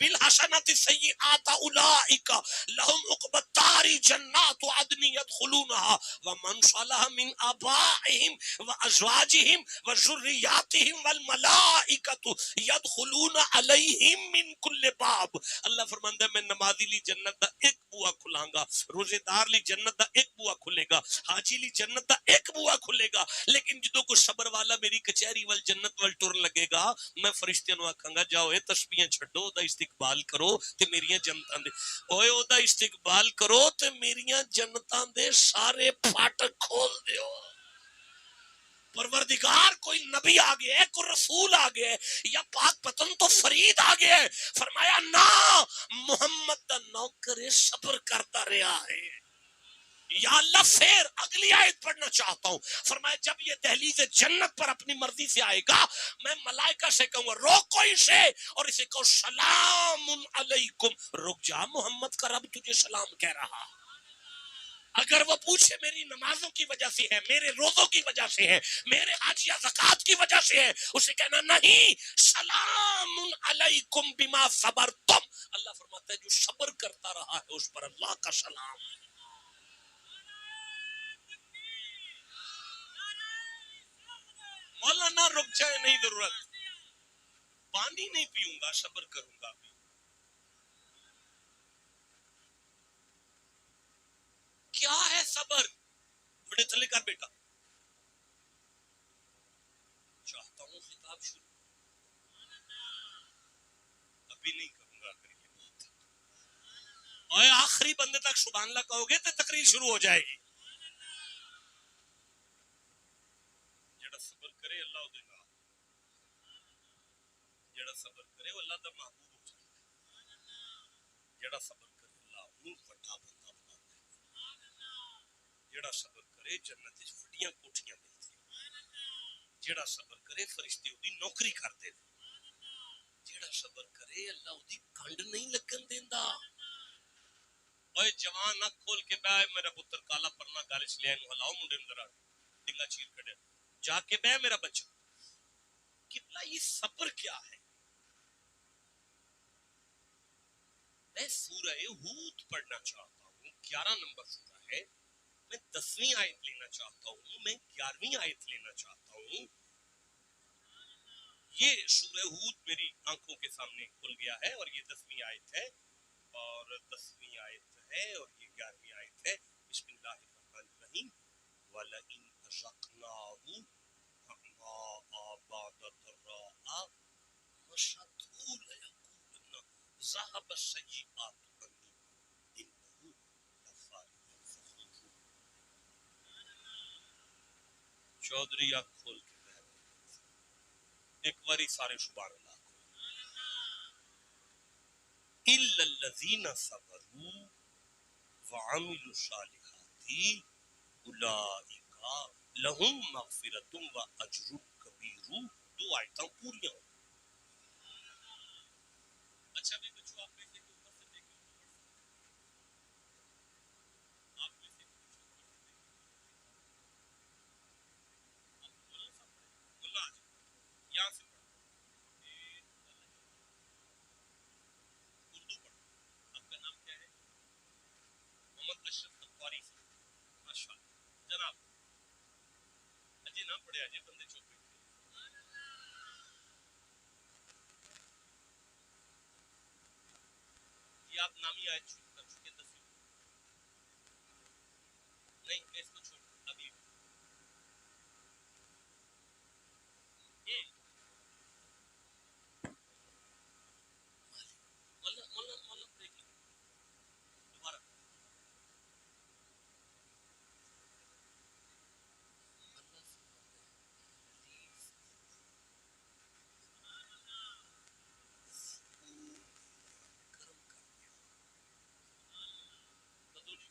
بِالْحَسَنَةِ السَّيِّئَةَ أُولَٰئِكَ لَهُمْ عُقْبَى الدَّارِ جَنَّاتُ عَدْنٍ يَدْخُلُونَهَا وَمَنْ صَلَحَ مِنْ آبَائِهِمْ وَأَزْوَاجِهِمْ وَذُرِّيَّاتِهِمْ وَالْمَلَائِكَةُ يَدْخُلُونَ عَلَيْهِمْ مِنْ كُلِّ بَابٍ. اللہ فرماندا ہے میں نمازی لی جنت دا ایک بوا کھلاں گا، روزے دار لی جنت دا ایک بوا کھلے گا، حاجی لی جنت دا ایک بوا کھلے گا. لیکن جدوں کو صبر والا میری کچہری وال جنت وال ٹرن لگے گا میں فرشتیاں نو آکھاں گا جاؤ اے تسبیحاں چھڈو دا استقبال کرو تے میریاں جنتاں دے اوئے او دا استقبال کرو تے میریاں جنتاں دے سارے پھاٹک کھول دیو. پروردگار کوئی نبی آ گیا ہے، کوئی رسول آ گیا ہے، یا پاک پتن تو فرید آ گیا ہے. فرمایا نا محمد دا نوکر صبر کرتا رہا ہے. یا اللہ پھر اگلی آیت پڑھنا چاہتا ہوں. فرمایا جب یہ دہلیز جنت پر اپنی مرضی سے آئے گا میں ملائکہ سے کہوں گا روکو اسے اور اسے کہو سلام علیکم. رک جا محمد کا رب تجھے سلام کہہ رہا. اگر وہ پوچھے میری نمازوں کی وجہ سے ہے، میرے روزوں کی وجہ سے ہے، میرے حج یا زکوٰۃ کی وجہ سے ہے، اسے کہنا نہیں سلام علیکم بما صبرتم. اللہ فرماتا ہے جو صبر کرتا رہا ہے اس پر اللہ کا سلام. مولانا رک جائے نہیں ضرورت. پانی نہیں پیوں گا صبر کروں گا. کیا ہے صبر؟ بڑے تھلے کر بیٹا چاہتا ہوں خطاب شروع ابھی نہیں کروں گا. اور آخری بندے تک سبحان اللہ کہو گے تو تقریر شروع ہو جائے گی. جڑا صبر کرے اللہ دے نال، جڑا صبر کرے وہ اللہ دا محبوب ہو جائے. جڑا صبر کرے اللہ اونوں بڑا بندہ بنا دے. جڑا صبر کرے جنت وچ وڈیاں کوٹھیاں ملدی. جڑا صبر کرے فرشتے اودی نوکری کر دے. جڑا صبر کرے اللہ اودی کنڈ نہیں لگن دیندا. اوے جوان نہ کھول کے بہ میرا پتر کالا پرنا گل چ لیا نو ہلاؤ منڈے نو ذرا ڈنگا چیر کڈیا جا کے بہ میرا بچہ کتنا یہ صبر کیا ہے. میں سورہ ہود پڑھنا چاہتا ہوں 11 نمبر سورہ ہے. میں 10ویں آیت لینا چاہتا ہوں. میں 11ویں آیت لینا چاہتا ہوں. یہ سورہ ہود میری آنکھوں کے سامنے کھل گیا ہے اور یہ 10ویں آیت ہے اور 10ویں آیت ہے اور یہ 11ویں آیت ہے. بسم اللہ الرحمن الرحیم. وَلَئِنْ أَذَقْنَاهُ نَعْمَاءَ بَعْدَ ضَرَّاءَ مَسَّتْهُ لَيَقُولَنَّ ذَهَبَ السَّيِّئَاتُ عَنِّي إِنَّهُ لَفَرِحٌ فَخُورٌ. چودھری آنکھ کھول کے ایک باری سارے سبحان اللہ إِلَّا الَّذِينَ صَبَرُوا وَعَمِلُوا الصَّالِحَاتِ أُولَئِكَ لَهُم مَغْفِرَةٌ وَأَجْرٌ كَبِيرٌ. دو آیتاں پوریاں. اچھا بھی بچوں آپ میں سے اوپر سے دیکھیں آپ میں سے آپ مولانا صاحب پڑھیں مولانا یہاں سے اردو پڑھیں. آپ کا نام کیا ہے؟ محمد اشرف تقواری صاحب. ماشاء اللہ جناب اجی نہ پڑھے اجی بندے چوپ بیٹھے. یہ آپ نامی آیت شروع کر چکے 10ویں نہیں میں اس کو چھوڑ ابھی مولانا بریک دوبارہ بدو جی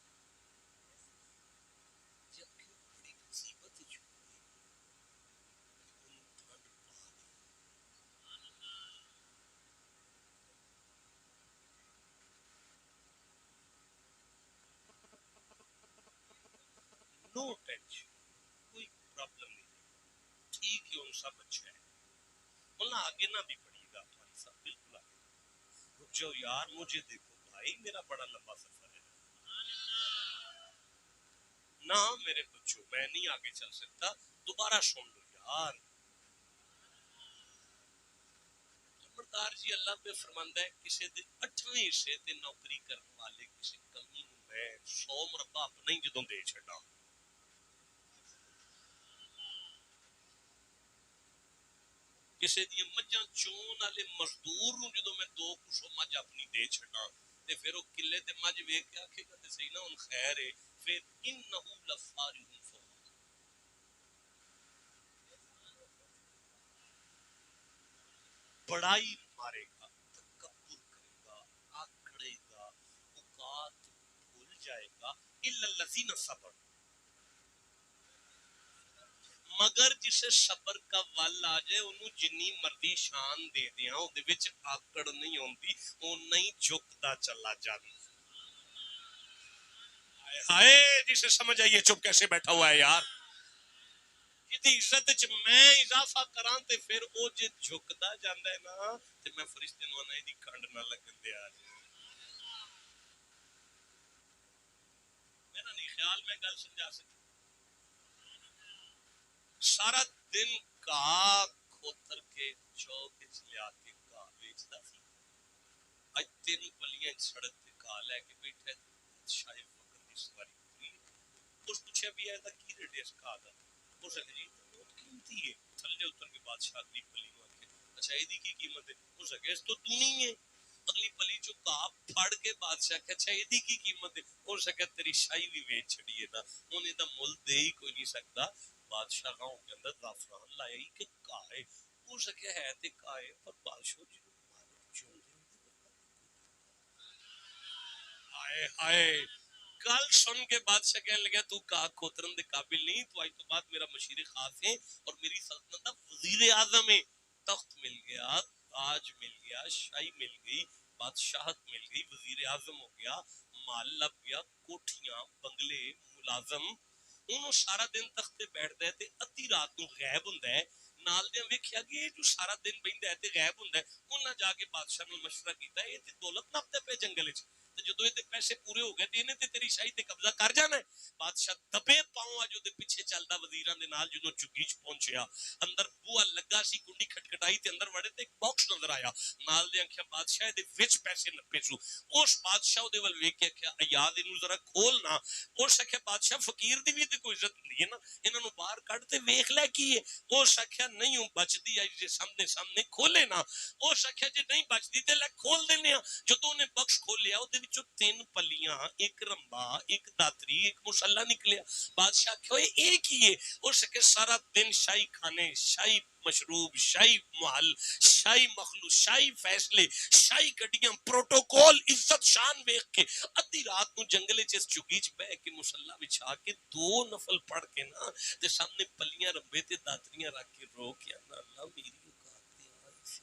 جب کہ بڑی مصیبت جو نو ٹینشن کوئی پرابلم نہیں ٹھیک ہے ان سب اچھا ہے. مولانا آگے نہ بھی پڑھیے گا تمہاری صاحب بالکل آگے رک جاؤ یار مجھے دیکھو بھائی میرا بڑا لمبا سفر ہے نہ میرے بچوں میں نہیں آگے چل سکتا. دوبارہ سن لو یار. خبردار جی اللہ پہ فرماندا ہے کسی دے 8ویں حصے تے نوکری کرنے والے کسی کمی نو میں 100 مربع اپنا ہی جدوں دے چھڈا. کسی دی مجھاں چون والے مزدور نو جدوں میں 2 کسو مجھ اپنی دے چھڈا تے پھر او کلے تے مجھ ویکھ کے آکھے گا تے صحیح نہ ہن خیر ہے پھر انه لفارح فخور. بڑائی مارے گا تکبر کرے گا آکڑے گا اوقات بھول جائے گا. الا الذين صبر مگر جسے صبر کا ول آ جائے انہوں جنی مرضی شان دے دیاں او دے وچ آکڑ نہیں ہوندی او نہیں جھکتا چلا جاتا. ہائے جسے سمجھ آئیے چپ کیسے بیٹھا ہوا ہے یار. جدی عزت وچ میں اضافہ کراں تے پھر او جے جھکدا جاندا ہے نا تے میں فرشتے نوں انا دی کھنڈ نہ لگن دیا. میرا نہیں خیال میں گل سمجھا سکتا. سارا دن کا کھوتر کے چوک وچ لیا کے کا بیچدا سی. اج 3 پلیاں سڑک تے کا لے کے بیٹھا ہے شاہ فقر دی سواری پوری. اس پوچھا بھی ہے کی ریٹ ہے اس کا دا. اس نے جی بہت قیمتی ہے. تھلے اتر کے بادشاہ اگلی پلی نو آکھے اچھا ایدی کی قیمت ہے. اس نے اس تو نہیں ہے. اگلی پلی چو کا پھڑ کے بادشاہ کہ اچھا ایدی کی قیمت ہے. اس نے تیری شاہی بھی بیچ چھڑی ہے نا انہیں دا مول دے ہی کوئی نہیں سکتا. بادشاہ گاؤں کے اندر زعفران لائے ہی کہ کائے ہو سکے ہے تے کائے پر بادشاہ جی مالک چون دے آئے آئے گل سن کے بادشاہ کہنے لگا تو کا کھوترن دے قابل نہیں. تو آج تو بعد میرا مشیر خاص ہے اور میری سلطنت وزیر اعظم ہے. تخت مل گیا تاج مل گیا شاہی مل گئی بادشاہت مل گئی، وزیر اعظم ہو گیا، مال لب گیا، کوٹھیاں بنگلے ملازم، انہوں سارا دن تختے بیٹھتا ہے تے ادھی رات نو غائب ہوندا ہے، نال دیاں ویکھیا کہ یہ جو سارا دن بہندا ہے تے غائب ہوندا ہے، انہاں جا کے بادشاہ نال مشورہ کیتا ہے، یہ تے دولت نپدا پے جنگل وچ، تے جدوں یہ پیسے پورے ہو گئے تے انہیں تے تیری شاہی تے قبضہ کر جانا ہے۔ بادشاہ دبے پاؤں اج دے پیچھے چلدا وزیراں دے نال، جدوں چگی چ پہنچیا اندر بوہا لگا سی، کنڈی کھٹکھٹائی تے اندر وڑے تے ایک باکس نظر آیا، نال دے آکھیا بادشاہ دے وچ پیسے نپے سو، اس بادشاہ دے ول ویکھ کے آکھیا یاد اینو ذرا کھولنا، اس آکھیا بادشاہ فقیر دی بھی تے کوئی عزت نہیں ہے نا، انہاں نو باہر کڈ تے ویکھ لے کی ہے، اس آکھیا نہیں ہوں بچدی آئی جے سامنے سامنے کھولے نا، اس آکھیا جے نہیں بچدی تے لے کھول دینے ہاں، جدوں نے بخش کھولیا او دے وچوں 3 پلیاں، ایک رمبا، ایک داتری، ایک مصلا نکلیا، بادشاہ آکھیا اے کی ہے، اس کے سارا دن شاہی کھانے، شاہی مشروب، شاہی محل، شاہی مخلوق، شاہی فیصلے، شاہی گڈیاں، پروٹوکول، عزت شان ویکھ کے ادھی رات نو جنگل وچ اس چگی چ بہ کے مصلا بچھا کے 2 نفل پڑھ کے نا تے سامنے پلیاں رمبے تے داتریاں رکھ کے رو کے نا اللہ میری اوقات تے آئی سی،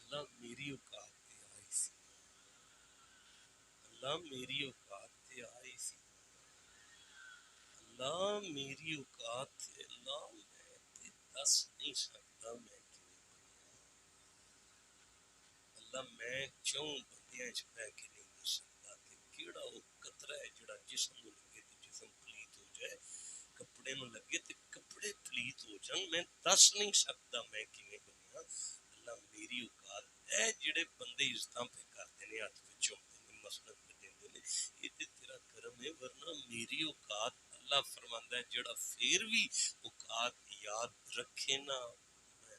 اللہ میری اوقات تے آئی سی، اللہ میری اوقات تے آئی سی، اللہ میری اوقات تے، اللہ میں تے دس نہیں سکتا میں کیویں بنیا، اللہ میں کیوں بندیاں چ بہ کے نہیں دس سکتا کہ کیڑا وہ قطرہ ہے جڑا جسم نو لگے تے جسم پلیت ہو جائے، کپڑے نو لگے تے کپڑے پلیت ہو جان، میں دس نہیں سکتا میں کیویں بنیا، اللہ میری اوقات اے جڑے بندے عزتاں پہ کرتے نے، ہاتھ پہ چومتے نے، مسند پہ دیندے نے، یہ تے تیرا کرم ہے، ورنہ میری اوقات، اللہ فرماندا ہے جڑا پھر بھی اوقات یاد رکھے نا، میں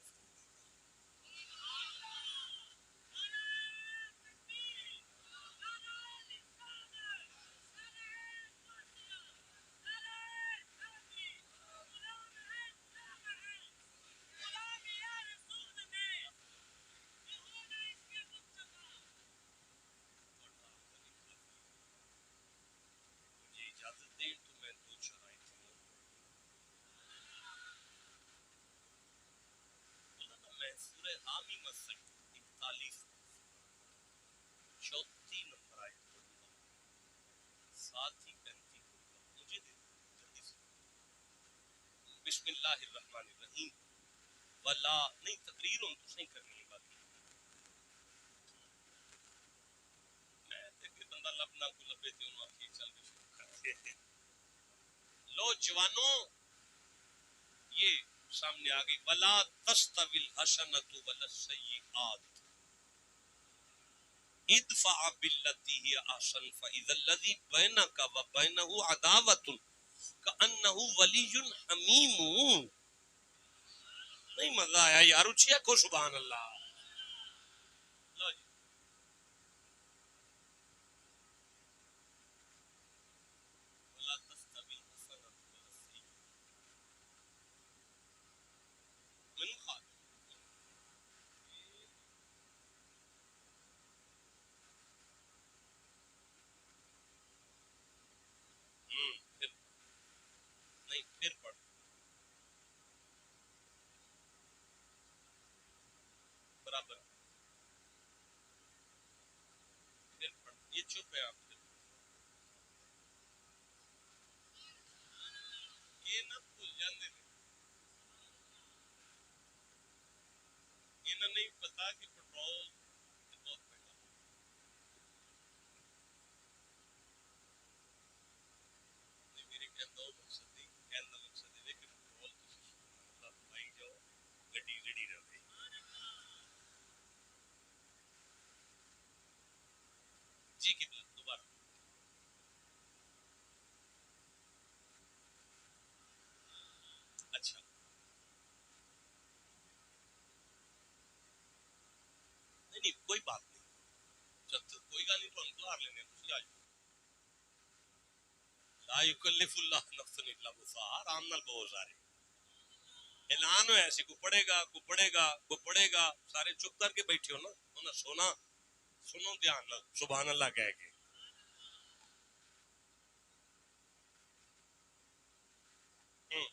مجھے اجازت دیں تو میں 2 شرائط مولانا، میں سورہ حامی مسجد 41 34 نمبر آیت پڑھوں گا، ساتھ ہی 35 پڑھوں گا، مجھے دے جلدی سے، بسم اللہ الرحمن الرحیم، ولا نہیں تقریر ہوں تو نہیں کرنی ہے باقی، میں تے کہ بندہ لبنا کو لبے تے انہوں آخی چل بھی شروع کرتے ہیں، لو جوانوں یہ سامنے آگئی، ولا تستوی الحسنۃ ولا السیئات ادفع بالتي هي احسن فاذا الذي بينك وبينه عداوة كأنه ولي حميم، نہیں مزہ آیا یار، اچھیا کو سبحان اللہ، لو جی، ولا تستوی الحسنۃ ولا السیئات، من خاطر پھر نہیں، پھر پڑھ، برابر، پھر پڑھ، یہ چپ ہے آپ، یہ نہ بھول جاندے نے، انہیں نہیں پتا کہ پٹرول بہت مہنگا، نہیں میرے کہنے کا مقصد نہیں، کہنے کا مقصد ہے کہ پٹرول تسی سبحان اللہ پائی جاؤ، گڈی جڑی رہے، جی کہ دوبارہ، اچھا نہیں نہیں کوئی بات نہیں، جب کوئی گل نہیں، تو ہم گزار لینے تسی آ جاؤ، لا یکلف اللہ نفسا الا وسعها، آرام نال بہت سارے اعلان ہوا سی، کوئی پڑھے گا، کوئی پڑھے گا، کوئی پڑھے گا، سارے چپ کر کے بیٹھے ہو نا، انہیں سونا، سنو دھیان نال سبحان اللہ کہہ کے، ہوں،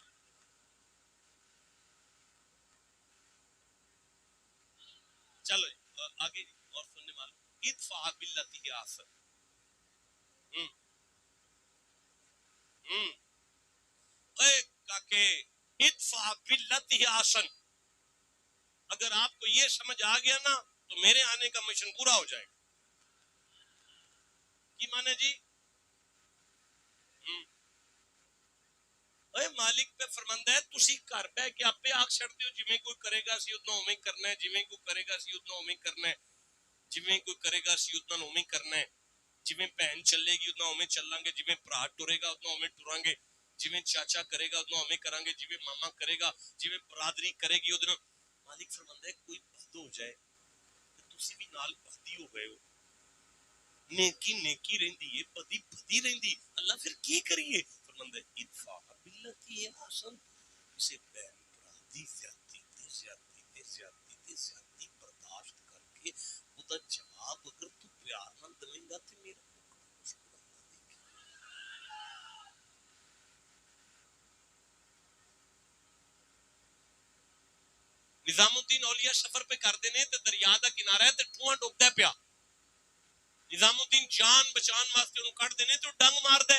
چلو آگے اور سننے والوں، ادفع باللتی احسن. اے کاکے، ادفع باللتی احسن، اگر آپ کو یہ سمجھ آ گیا نا تو میرے آنے کا مشن پورا ہو جائے گا. کی مانے جی؟ اے مالک پہ فرماندا ہے تسی گھر بہ کے آپے آکھ چھڑدے ہو جویں کوئی کرے گا سی اتنا اوویں کرنا ہے، جویں کوئی کرے گا سی اتنا اوویں کرنا ہے، جویں کوئی کرے گا سی اتنا اوویں کرنا ہے، جویں بہن چلے گی اتنا اوویں چلیں گے، جویں بھرا ٹرے گا اتنا اوویں ٹراں گے، جویں چاچا کرے گا اتنا اوویں کریں گے، جویں ماما کرے گا، جویں برادری کرے گی ادھر. مالک فرماندا ہے کوئی بد ہو جائے تے تسی بھی نال بدی ہو گئے ہو. نیکی نیکی رہندی ہے، بدی بدی رہندی. اللہ پھر کی کریے؟ فرماندا ہے ادفع باللتی احسن، اسے بہن بھرا دی زیادتی تے زیادتی تے زیادتی تے زیادتی برداشت کر کے ادا جواب اگر تو پیار نال دیں گا تے میرا مسکرانا دیکھ. نظام الدین اولیاء سفر پہ کرتے نے تے دریا دا کنارہ ہے تے ٹھواں ڈوبدا پیا. نظام الدین جان بچان واسطے انہوں کٹ دینے تو ڈنگ مار دے،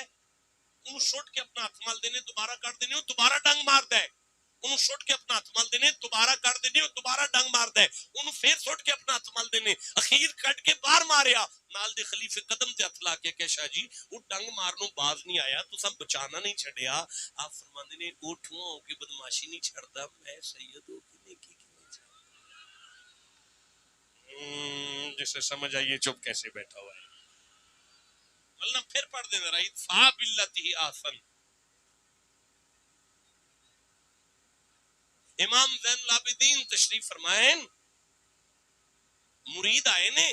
انہوں سٹ کے اپنا ہاتھ مل دینے، دوبارہ کٹ دینے دوبارہ ڈنگ مار دے، انہوں سٹ کے اپنا ہاتھ مل دینے دوبارہ کٹ دینے دوبارہ ڈنگ مار دے، انہوں پھر سٹ کے اپنا ہاتھ مل دینے، اخیر کٹ کے باہر ماریا. نال دے خلیفے قدم تے ہاتھ لا کے کہ شاہ جی وہ ڈنگ مارنوں باز نہیں آیا تو سب بچانا نہیں چھڑیا. آپ فرماندے نے اوٹھواں ہو کے بدماشی نہیں چھڑدا، میں سید ہو کے نیکی کی نہیں چھڑدا. جسے سمجھ آئیے چپ کیسے بیٹھا ہوا ہے. اللہ پھر پڑھ دینا رہی ادفع باللتی احسن. امام زین العابدین تشریف فرمائیں، مرید آئے نے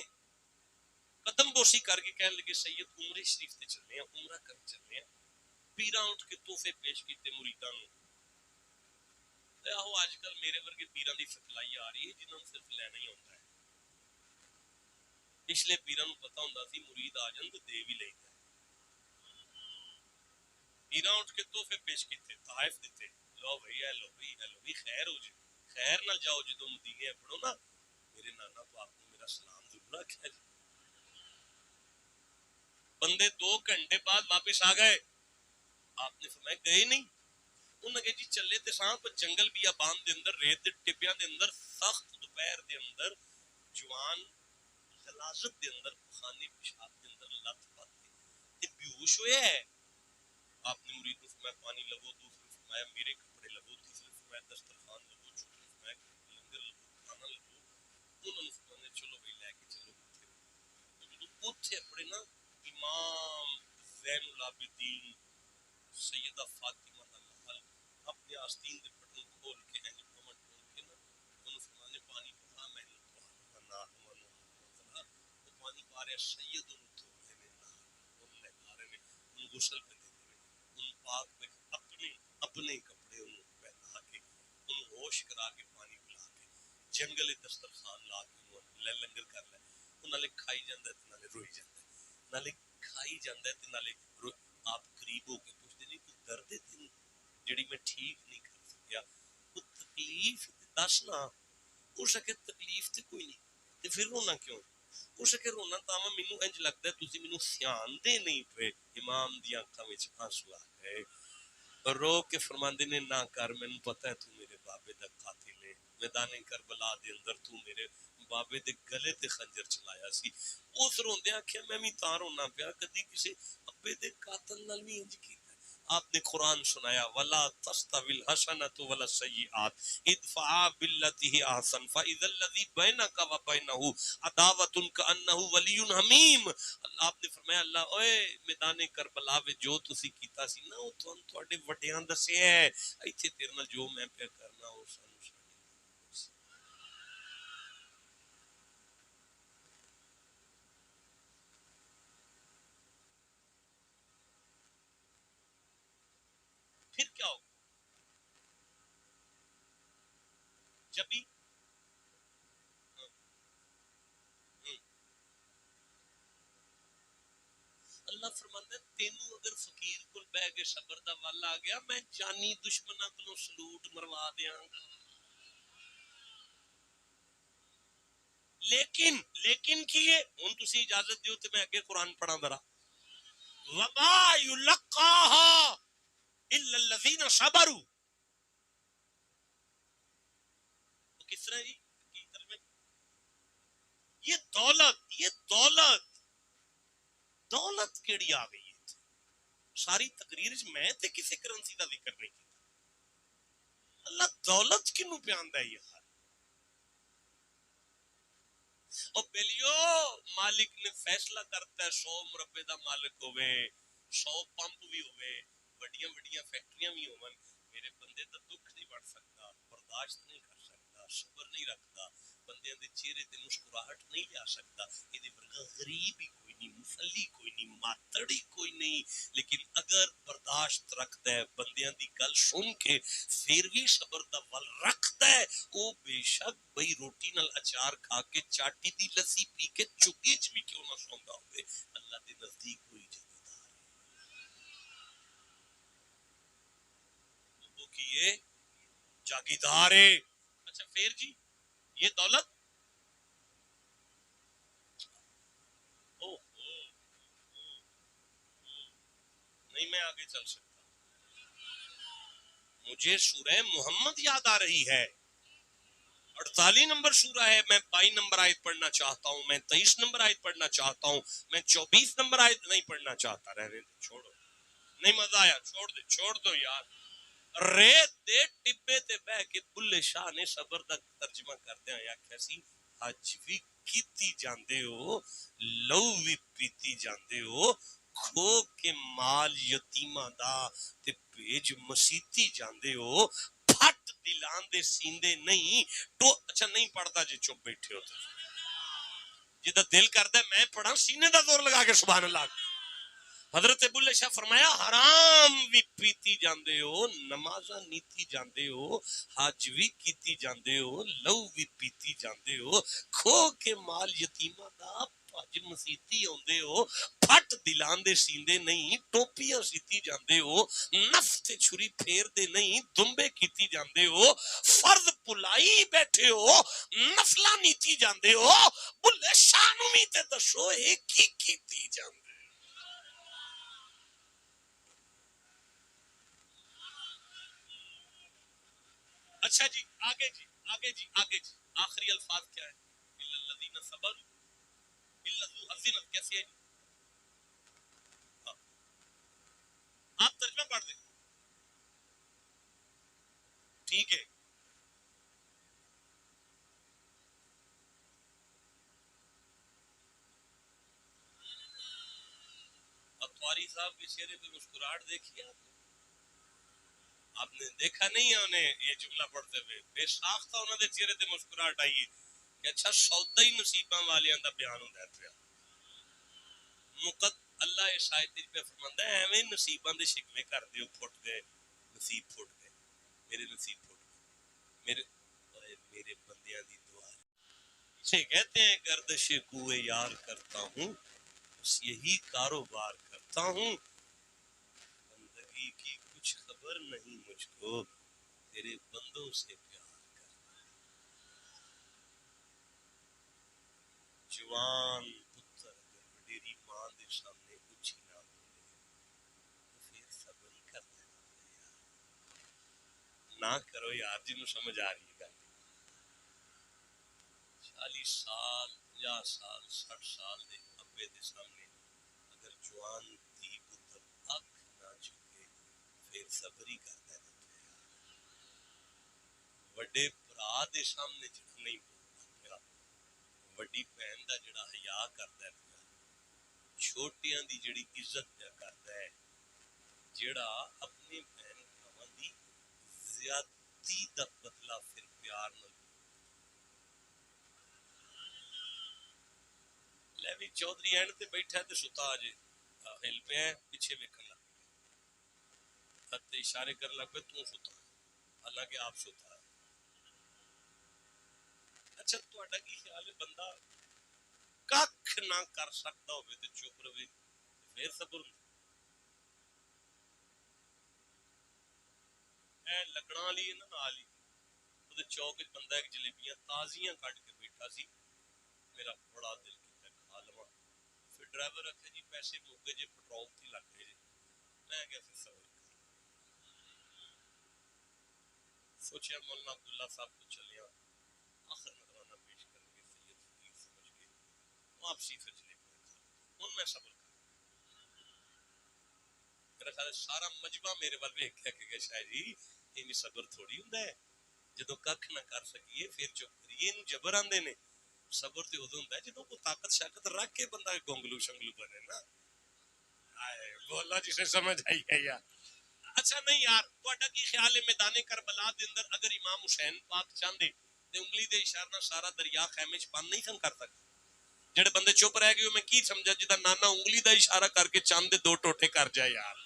قدم بوسی کر کے کہنے لگے سید عمرے شریف تے چلنے ہیں، عمرہ کر چلنے ہیں. پیراں اٹھ کے تحفے پیش کیتے مریداں نوں. آہو اج کل میرے ورگے پیراں دی سکلائی آ رہی ہے جنہاں نوں صرف لینا ہی ہوتا ہے. پچھلے پیراں نوں پتہ ہوندا سی مرید آ جان تے دے بھی لیندا. پیراں اٹھ کے تحفے پیش کیتے، تحائف دیتے، لو بھائی اے لو بھائی اے لو بھائی خیر ہو جائے، خیر نہ جاؤ جدوں مدینے پڑھو نا میرے نانا پاک نے میرا سلام ضرور آکھیا جی. بندے 2 گھنٹے بعد واپس آ گئے. آپ نے فرمایا گئے نہیں؟ انہوں نے کہا جی چلے تے ساں پر جنگل بیابان دے اندر ریت دے ٹپیاں دے اندر سخت دوپہر دے اندر جوان غلاظت دے اندر خانے پیشاب دے اندر لت پاتے تے بیہوش ہویا ہے. آپ نے مرید کو فرمایا پانی لگو، دوسرے فرمایا میرے کپڑے لگو، تیسرے فرمایا دسترخوان لگو، چوتھے فرمایا لنگر لگو، کھانا لگو. انہوں نے فرمایا چلو بھائی لے کے چلو. اوتھے اپنے نا امام زین العابدین سیدہ فاطمہ دا لال اپنے آستین دے بٹن کھول کے ہیں جو کمر کھول کے نا انہوں فرمانے پانی پا میں نے تو نال مطلب وہ پانی پا رہے سید انہوں تو میں نال انہوں نے آ رہے انہوں غسل پہ دے دے ان پاک پہ اپنے کپڑے انہوں پہنا کے انہوں ہوش کرا کے پانی پلا کے جنگل دسترخوان لا کے انہوں لنگر کر لے. نالے کھائی جاندہ ہے نالے روئی جاندہ ہے، نالے کھائی جاندہ ہے نالے روئی. آپ قریب ہو کے پوچھتے نہیں کوئی درد ہے تین جڑی میں ٹھیک نہیں کر سکیا، وہ تکلیف دسنا ہو سکے تکلیف تے کوئی نہیں تے پھر رونا کیوں ہو سکے رونا تاواں مینوں انج لگدا ہے تسی مینوں سیان دے نہیں پے. امام دی آنکھاں وچ آنسو آ گئے رو کے فرماندے نے نہ کر مینوں پتہ ہے تو میرے بابے دا قاتل ہے، میدان کربلا دے اندر تو میرے بابے دے گلے تے خنجر چلایا سی. اس روندے آکھیا میں بھی تاں رونا پیا کدی کسے ابے دے قاتل نال نہیں انج کیتا. آپ نے قرآن سنایا ولا تستوی الحسنۃ ولا السیئات ادفع باللتی احسن فاذا الذی بینک وبینہ عداوۃ کانہ ولی حمیم. آپ نے فرمایا اللہ اوئے میدان کربلا وچ جو تسی کیتا سی نا او تواڈے وڈیاں دسیا ہے، ایتھے تیرے نال جو میں پیا کرنا او سانو پھر کیا ہوگا جب بھی اللہ فرماندا ہے تینوں اگر فقیر کول بیٹھ کے صبر دا ول آ گیا میں جانی دشمناں کولوں سلوٹ مروا دیاں گا. لیکن کیے ہوں تسی اجازت دیو تے میں اگے قرآن پڑھا ذرا وما یلقاها الا الذین صبروا. کس طرح جی یہ دولت کیڑی آ گئی ہے ساری تقریر میں تے کسی کرنسی کا ذکر نہیں کیتا. اللہ دولت کنوں پیاندا ہے یار او بیلیو مالک نے فیصلہ کرتا ہے 100 مربے دا مالک ہوئے 100 پمپ بھی ہوئے بڑیاں بڑیاں فیکٹریاں بھی ہون میرے بندے دا دکھ نہیں بڑھ سکتا برداشت نہیں کر سکتا صبر نہیں رکھتا بندیاں دے چہرے تے مسکراہٹ نہیں لیا سکتا یہ ورگا غریب ہی کوئی نہیں مسلی کوئی نہیں ماتڑی کوئی نہیں لیکن اگر برداشت رکھتا ہے بندیاں دی گل سن کے پھر بھی صبر دا ول رکھتا ہے وہ بے شک بھئی روٹی نال اچار کھا کے چاٹی دی لسی پی کے چگی چ بھی کیوں نہ سوندا ہوئے اللہ دے نزدیک کوئی جگہ وہ کیے جاگیدار ہے. اچھا پھر جی یہ دولت نہیں میں آگے چل سکتا مجھے سورہ محمد یاد آ رہی ہے 48 نمبر سورہ ہے میں 22 نمبر آیت پڑھنا چاہتا ہوں میں 23 نمبر آیت پڑھنا چاہتا ہوں میں 24 نمبر آیت نہیں پڑھنا چاہتا رہنے دے چھوڑو نہیں مزہ آیا چھوڑ دو یار ریت دے ٹبے تے بہ کے بلے شاہ نے صبر دا ترجمہ کردے ہیں یا کیسی حج بھی کیتی جاندے ہو لو بھی پیتی جاندے ہو کھو کے مال یتیماں دا تے پیج مسیتی جاندے ہو پھٹ دلان دے سیندے نہیں تو اچھا نہیں پڑھتا جی چپ بیٹھے ہوتے جدہ دل کرتا ہے میں پڑھا سینے دا زور لگا کے سبحان اللہ. حضرت ابو اللہ شاہ فرمایا حرام بھی پیتی جاندے ہو نمازاں نیتی جاندے ہو حج بھی کیتی جاندے ہو لو بھی پیتی جاندے ہو کھو کے مال یتیماں دا پج مسیتی ہوندے ہو پھٹ دلان دے سیندے نہیں ٹوپیاں سیتی جاندے ہو نفس تے چھری پھیر دے نہیں دمبے کیتی جاندے ہو فرض پلائی بیٹھے ہو نفلہ نیتی جاندے ہو بلے شانو می تے دسو ایک ہی کیتی جاندے. اچھا جی آگے جی آخری الفاظ کیا ہے الا الذین صبروا الا ذو حظ کیسے ہے جی آپ ترجمہ پڑھ دیں ٹھیک ہے اتواری صاحب کے چہرے پہ مسکراہٹ دیکھی آپ نے دیکھا نہیں ہے انہیں یہ جملہ پڑھتے ہوئے بے ساختہ انہوں نے چہرے پہ مسکراہٹ آئی کہ اچھا سودا ہی نصیباں والیاں دا بیان ہوندا ہے پیا اللہ اس آیت پہ فرماندا ہے ایویں نصیباں دے شکوے کر دیو پھٹ گئے نصیب پھٹ گئے میرے نصیب پھٹ گئے میرے بندیاں دی دعا اسے کہتے ہیں گردش کوئے یار کرتا ہوں بس یہی کاروبار کرتا ہوں بندگی کی کچھ خبر نہیں مجھ کو تیرے بندوں سے پیار کرنا جوان پتر اگر وڈیری ماں دے سامنے کچھ نہ بولے تو پھر صبر ہی کر دینا یار نہ کرو یار جنوں سمجھ آ رہی ہے گل 40 سال 50 سال 60 سال دے ابے دے سامنے اگر جوان دھی پتر اکھ نہ چکے پھر صبر ہی کر دینا وڈے بھرا دے سامنے جڑا نہیں بولتا وڈی بہن دا جڑا حیا کردا ہے چھوٹیاں دی جڑی عزت پیا کردا ہے جڑا اپنی بہن بھراواں دی زیادتی دا بدلہ پھر پیار نال لے بھی چودھری اینڈ تے بیٹھا تے ستا جے ہل پیا پیچھے ویکھن لگ پیا تے اشارے کر لگ پے تو ستا حالانکہ آپ ستا ہے. اچھا تہاڈا کی خیال ہے بندہ ککھ نہ کر سکتا ہوے تے چپ رہے پھر صبر اے لگنا والی ہے نا نال ہی وہ چوک وچ بندہ ایک جلیبیاں تازیاں کٹ کے بیٹھا سی میرا بڑا دل کیتا کھا لواں. پھر ڈرائیور آکھے جی پیسے مک گئے جی پٹرول تھی لگ گئے جی. میں کیا پھر صبر سوچیا مولانا عبداللہ صاحب کو چلیا آخر نظرانہ پیش کریں گے سید فقیر سمجھ کے واپسی پھر چلے پڑے ہوں میں صبر کر. میرا خیال ہے سارا مجمع میرے وال ویکھ کے کہ شاید جی یہ صبر تھوڑی ہوندا ہے جدوں ککھ نہ کر سکیے پھر چپ کریے. اینو جبر آندے نے. صبر تے ادوں ہوندا ہے جدوں کو طاقت شاقت رکھ کے بندہ گونگلو شنگلو بنے نا. ہائے بولا جسے سمجھ آئی ہے یار. اچھا نہیں یار تہاڈا کی خیال ہے میدان کربلا دے اندر اگر امام حسین پاک چاہندے تے انگلی دے اشارے نال سارا دریا خیمے چ بند نہیں سن کر سکتے؟ جڑے بندے چپ رہ گئے میں کی سمجھا جدا نانا انگلی دا اشارہ کر کے چاند دے دو ٹوٹے کر جائے یار.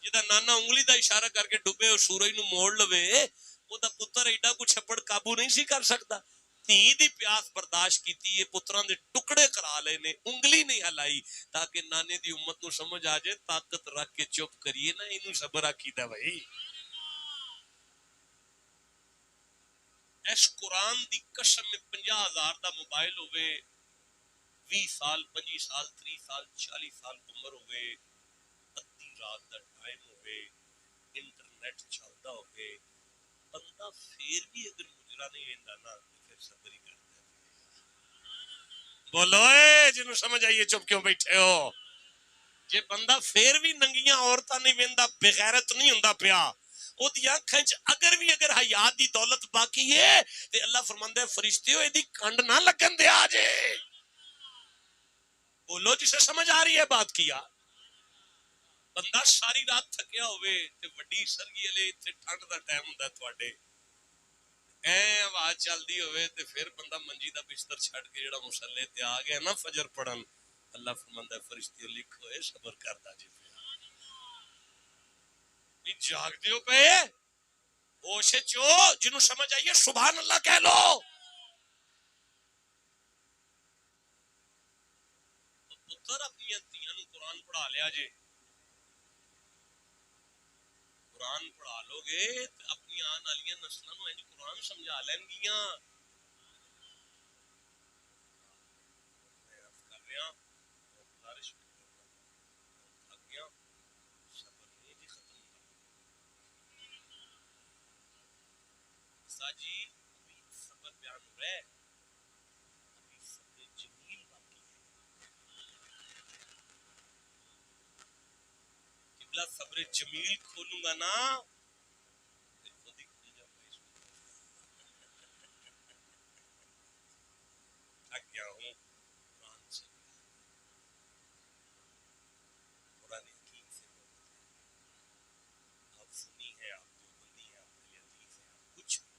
جدا نانا انگلی دا اشارہ کر کے ڈبے اور سورج نو موڑ لوے او دا پتر ایڈا کو چھپڑ قابو نہیں سی کر سکتا. تھی دی پیاس برداشت کیتی ہے پتراں دے ٹکڑے کرا لے نے انگلی نہیں ہلائی تاکہ نانے دی امت نو سمجھ آ جائے طاقت رکھ کے چپ کریے نا اینو صبر آکھیدا بھائی. اس قرآن دی قسم میں 50,000 دا موبائل ہوئے 20 سال 25 سال 30 سال 40 سال عمر ہوئے ادھی رات دا ٹائم ہوئے انٹرنیٹ چلدا ہوئے بندہ پھر بھی اگر مجرا نہیں ویندا نا پھر صبر ہی کرتا ہے. بولو اے جنوں سمجھ آئیے چپ کیوں بیٹھے ہو؟ جے بندہ پھر بھی ننگیاں عورتاں نہیں ویندا بغیرت نہیں ہوندا پیا او دی اکھاں وچ اگر حیا دی دولت باقی ہے تے اللہ فرماندا ہے فرشتیو ایدی کنڈ نہ لگن دے آ جے. بولو جسے سمجھ آ رہی ہے بات کیا. بندہ ساری رات تھکیا ہوئے تے وڈی سرگی والے اتنے ٹھنڈ دا ٹائم ہوندا تواڈے آواز چلدی ہوئے تے پھر بندہ منجی دا بستر چھڈ کے جڑا مصلے تے آ گیا نا فجر پڑھن اللہ فرماندا ہے فرشتیو لکھو اے صبر کردا جی بھی جاگ دیو پے ہوش چو جنوں سمجھ آئیے سبحان اللہ کہہ لو. پتر اپنی دھیاں نوں قرآن پڑھا لیا جے قرآن پڑھا لو گے تو اپنی آن والی نسلوں نو انج قرآن سمجھا لین گیاں. میں عرض کر رہا گزارش تھک گیا صبر نہیں جی ختم ہوتا. جی ابھی صبر بیان ہو رہا ہے ابھی صبر جمیل باقی ہے. قبلہ صبر جمیل کھولوں گا نا پھر خود ہی کھل جاؤں گا. اس میں تھک گیا ہوں قرآن سے قرآن حکیم سے آپ سنی ہے آپ دیوبندی ہے آپ حدیث ہے آپ کچھ بھی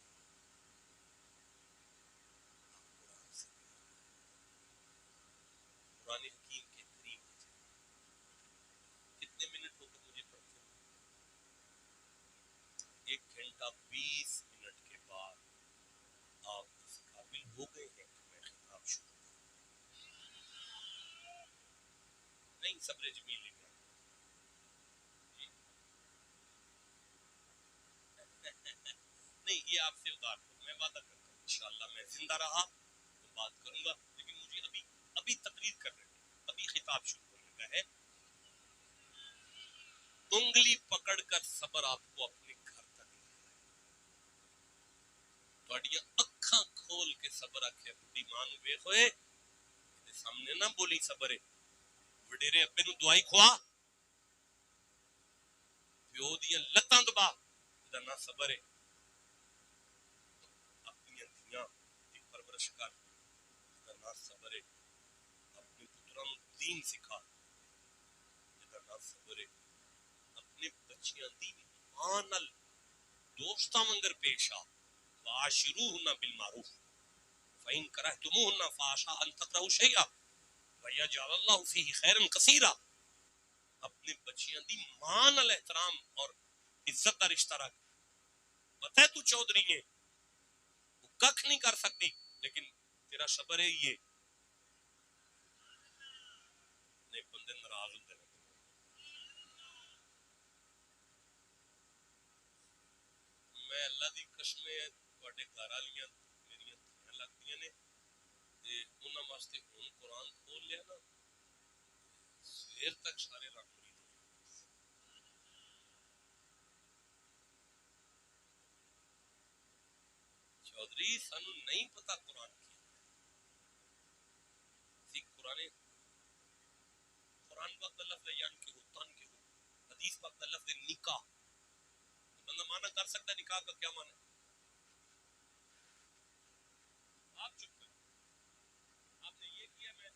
آپ قرآن سے قرآن حکیم کے قریب ہو جائے. کتنے منٹ ہو کر مجھے پڑھتے ہیں 1 گھنٹہ 20 منٹ کے بعد آپ اس قابل ہو گئے ہیں کہ میں خطاب شروع نہیں صبر جمیل لکھنا جی. نہیں یہ آپ سے ادار میں وعدہ کرتا ہوں انشاءاللہ میں زندہ رہا تو بات کروں گا لیکن مجھے ابھی تقریر کرنے ابھی خطاب شروع کرنے کا ہے. انگلی پکڑ کر صبر آپ کو اپنے گھر تک تھوڑیاں اکھاں کھول کے صبر آکھے بڑی ماں نو ویکھ ہوئے سامنے نہ بولی صبر ہے وڈیرے ابے نو دوائی کھوا پیو دیاں لتاں دبا دا نہ صبر ہے. اپنی دھیاں دی پرورش کر دا نہ صبر ہے. اپنے پتراں نو دین سکھا دا نہ صبر ہے. اپنے بچیاں دی ماں نال دوستاں منگر پیش آ واشروہن بالمعروف فإن کرہتموہن فعسى ان تکرہوا شیئا ویجعل اللہ فیہ خیرا کثیرا. اپنے بچیاں دی ماں نال احترام اور عزت کا رشتہ رکھ. پتہ ہے تو چودھری ہے وہ ککھ نہیں کر سکتی لیکن تیرا صبر ہے یہ نہیں بندے ناراض ہوتے ہیں. میں اللہ دی قسم تواڈے گھر والیاں میریاں دھیاں لگدیاں نے انہاں واسطے ہن قرآن کھول لیا نا، سویر تک سارے رنگ مرید ہو جائے۔ چودھری سانو نہیں پتا قرآن کی قرآن پاک کا لفظ یان کے تن کے حدیث پاک کا لفظ نکاح، بندہ مانا کر سکتا ہے نکاح کا کیا مانا ہے؟ آپ چپ کریں، آپ نے یہ کیا، میں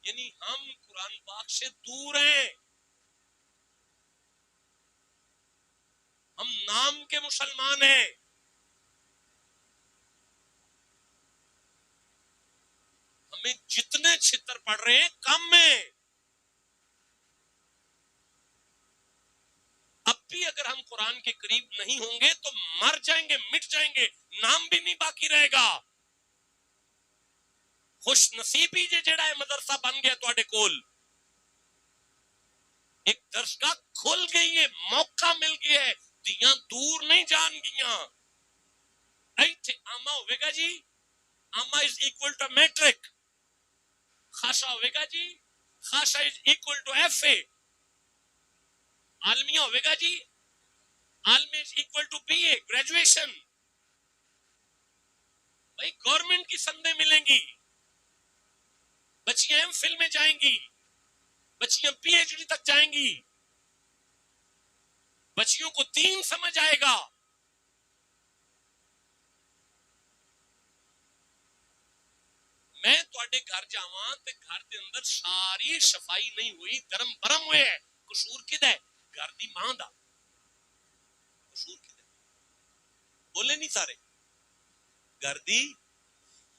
یعنی ہم قرآن پاک سے دور ہیں، ہم نام کے مسلمان ہیں، ہمیں جتنے چھتر پڑ رہے ہیں کم میں۔ اب بھی اگر ہم قرآن کے قریب نہیں ہوں گے تو مر جائیں گے، مٹ جائیں گے، نام بھی نہیں باقی رہے گا۔ خوش نصیبی جڑا ہے مدرسہ بن گیا تواڈے کول، ایک درسگاہ کھل گئی ہے، موقع مل گیا ہے، دیاں دور نہیں جان گیاں۔ ایتھے آما ہوئے گا جی، آما از اکول ٹو میٹرک، خاصا ہوئے گا جی، خاصا is equal to F A, عالمیہ ہوئے گا جی، عالمی is equal to B A graduation. بھائی گورنمنٹ کی سندیں ملیں گی، بچیاں ایم فل میں جائیں گی، بچیاں پی ایچ ڈی تک جائیں گی، بچیوں کو دین سمجھ آئے گا۔ میں تواڈے گھر جاواں تے گھر دے اندر ساری صفائی نہیں ہوئی، گرم برم ہوئے ہے، قصور کدا ہے؟ گھر دی ماں دا قصور کدا ہے؟ بولے نہیں سارے، گھر دی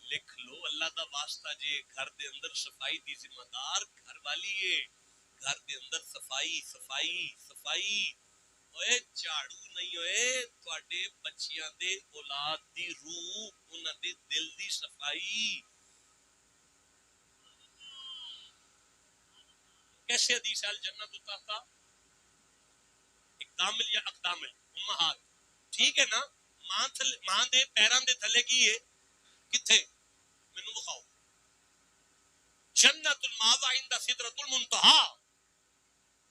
لکھ لو اللہ دا واسطہ، جے گھر دے اندر صفائی دی ذمہ دار گھر والی ہے، گھر دے اندر صفائی صفائی صفائی اوئے جھاڑو نہیں ہوئے تواڈے بچیاں دے اولاد دی روح انہاں دے دل دی صفائی۔ کیسے حدیث الجنت تحت اقدامل یا اقدامل امہات، ٹھیک ہے نا؟ ماں دے پیراں دے تھلے کی ہے کتھے؟ مینوں بخاؤ۔ جنت الماوا عند سدرۃ المنتہا،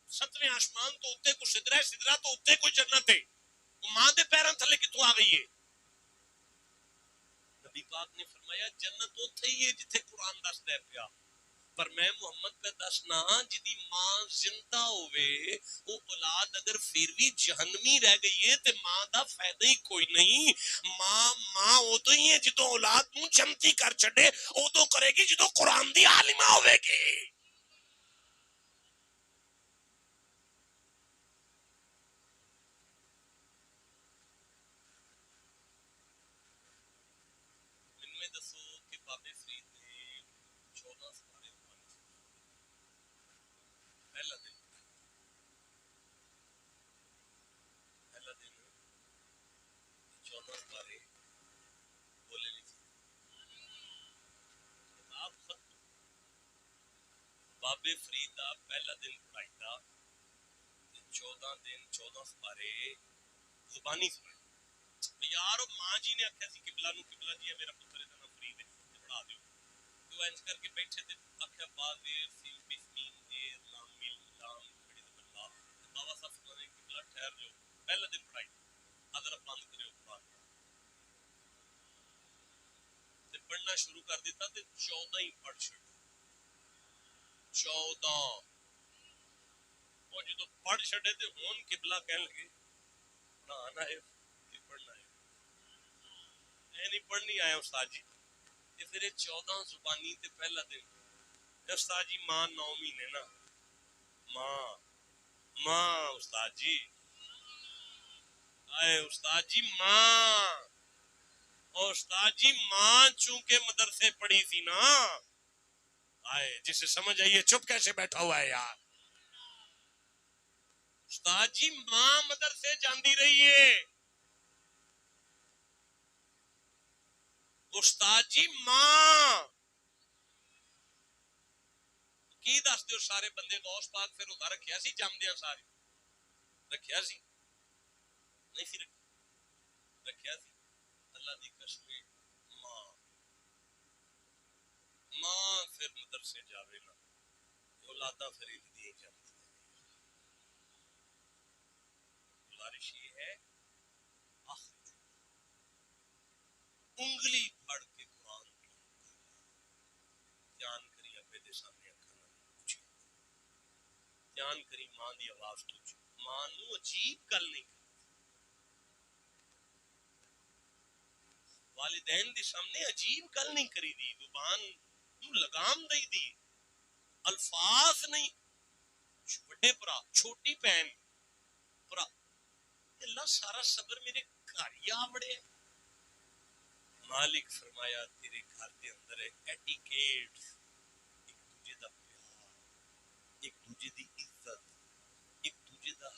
ستویں آسمان تو اتنے کو سدرا ہے، سدرا تو اتنے کوئی جنت ہے، وہ ماں دے پیراں تھلے کتوں آ گئی ہے؟ نبی پاک نے فرمایا جنت اتھے ہی ہے جتھے قرآن دسدا ہے پیا، پر میں محمد پہ دسنا جدی ماں زندہ ہوئے وہ اولاد اگر پھر بھی جہنمی رہ گئی ہے تے ماں دا فائدہ ہی کوئی نہیں۔ ماں ادو ہی ہے جدو اولاد نو جنتی کر چھڈے، ادو کرے گی جدو قرآن دی عالمہ ہوئے گی۔ میں دسو کہ بابے فرید نے 14 سپارے پہلا دن پہلا دن 14 سپارے بولے نہیں تھے، کتاب ختم، بابے فرید دا پہلا دن پڑھائی دا 14 دن 14 سپارے زبانی سنائے۔ یار ماں جی نے آخیا سی قبلہ نو، قبلہ جی ہے میرا پتر ہے نا فرید ہے پڑھا دیو، تو انج کر کے بیٹھے تے آخیا باویر فیل بسمین دیر لام مل لام بڑی زبردار، بابا صاحب سنانے قبلہ ٹھہر جاؤ، پہلا دن پڑھائی حضرت بند کرے قرآن تے پڑھنا شروع کر دیتا تے 14 ہی پڑھ چھڑ 14 وہ جدو پڑھ چھڑے تے ہون قبلہ کہنے لگے پڑھانا ہے کہ پڑھنا ہے؟ اے نہیں پڑھنی آیا استاد جی، تے پھر 14 زبانی تے پہلا دن استاد جی ماں 9 مہینے نا، ماں استاد جی، آئے استاد جی ماں، اور استاد جی ماں چونکہ مدرسے پڑھی تھی نا، آئے جسے سمجھ آئیے چپ کیسے بیٹھا ہوا ہے یار؟ استاد جی ماں مدرسے جاندی رہی ہے، استاد جی ماں کی دس دیو سارے بندے غوث پاک پھر ہوتا رکھیا سی جم دیا سارے رکھیا سی نہیں سی رکھیا، رکھیا سی اللہ دی قسم ماں پھر مدرسے جاوے نا اولاداں پھر دی جاتی گزارش یہ ہے انگلی پھڑ کے قرآن دھیان کری ابے دے سامنے اکھاں نال پوچھی دھیان کری ماں دی آواز تو ماں نو عجیب گل نہیں والدین دے سامنے عجیب گل نہیں کری دی زبان نو لگام دئی دی الفاظ نہیں بڑے پرا چھوٹی بہن پرا اللہ سارا صبر میرے گھر ہی آ بڑے مالک فرمایا تیرے گھر دے اندر ہے ایٹیکیٹ ایک دوجے دا پیار ایک دوجے دی عزت ایک دوجے دا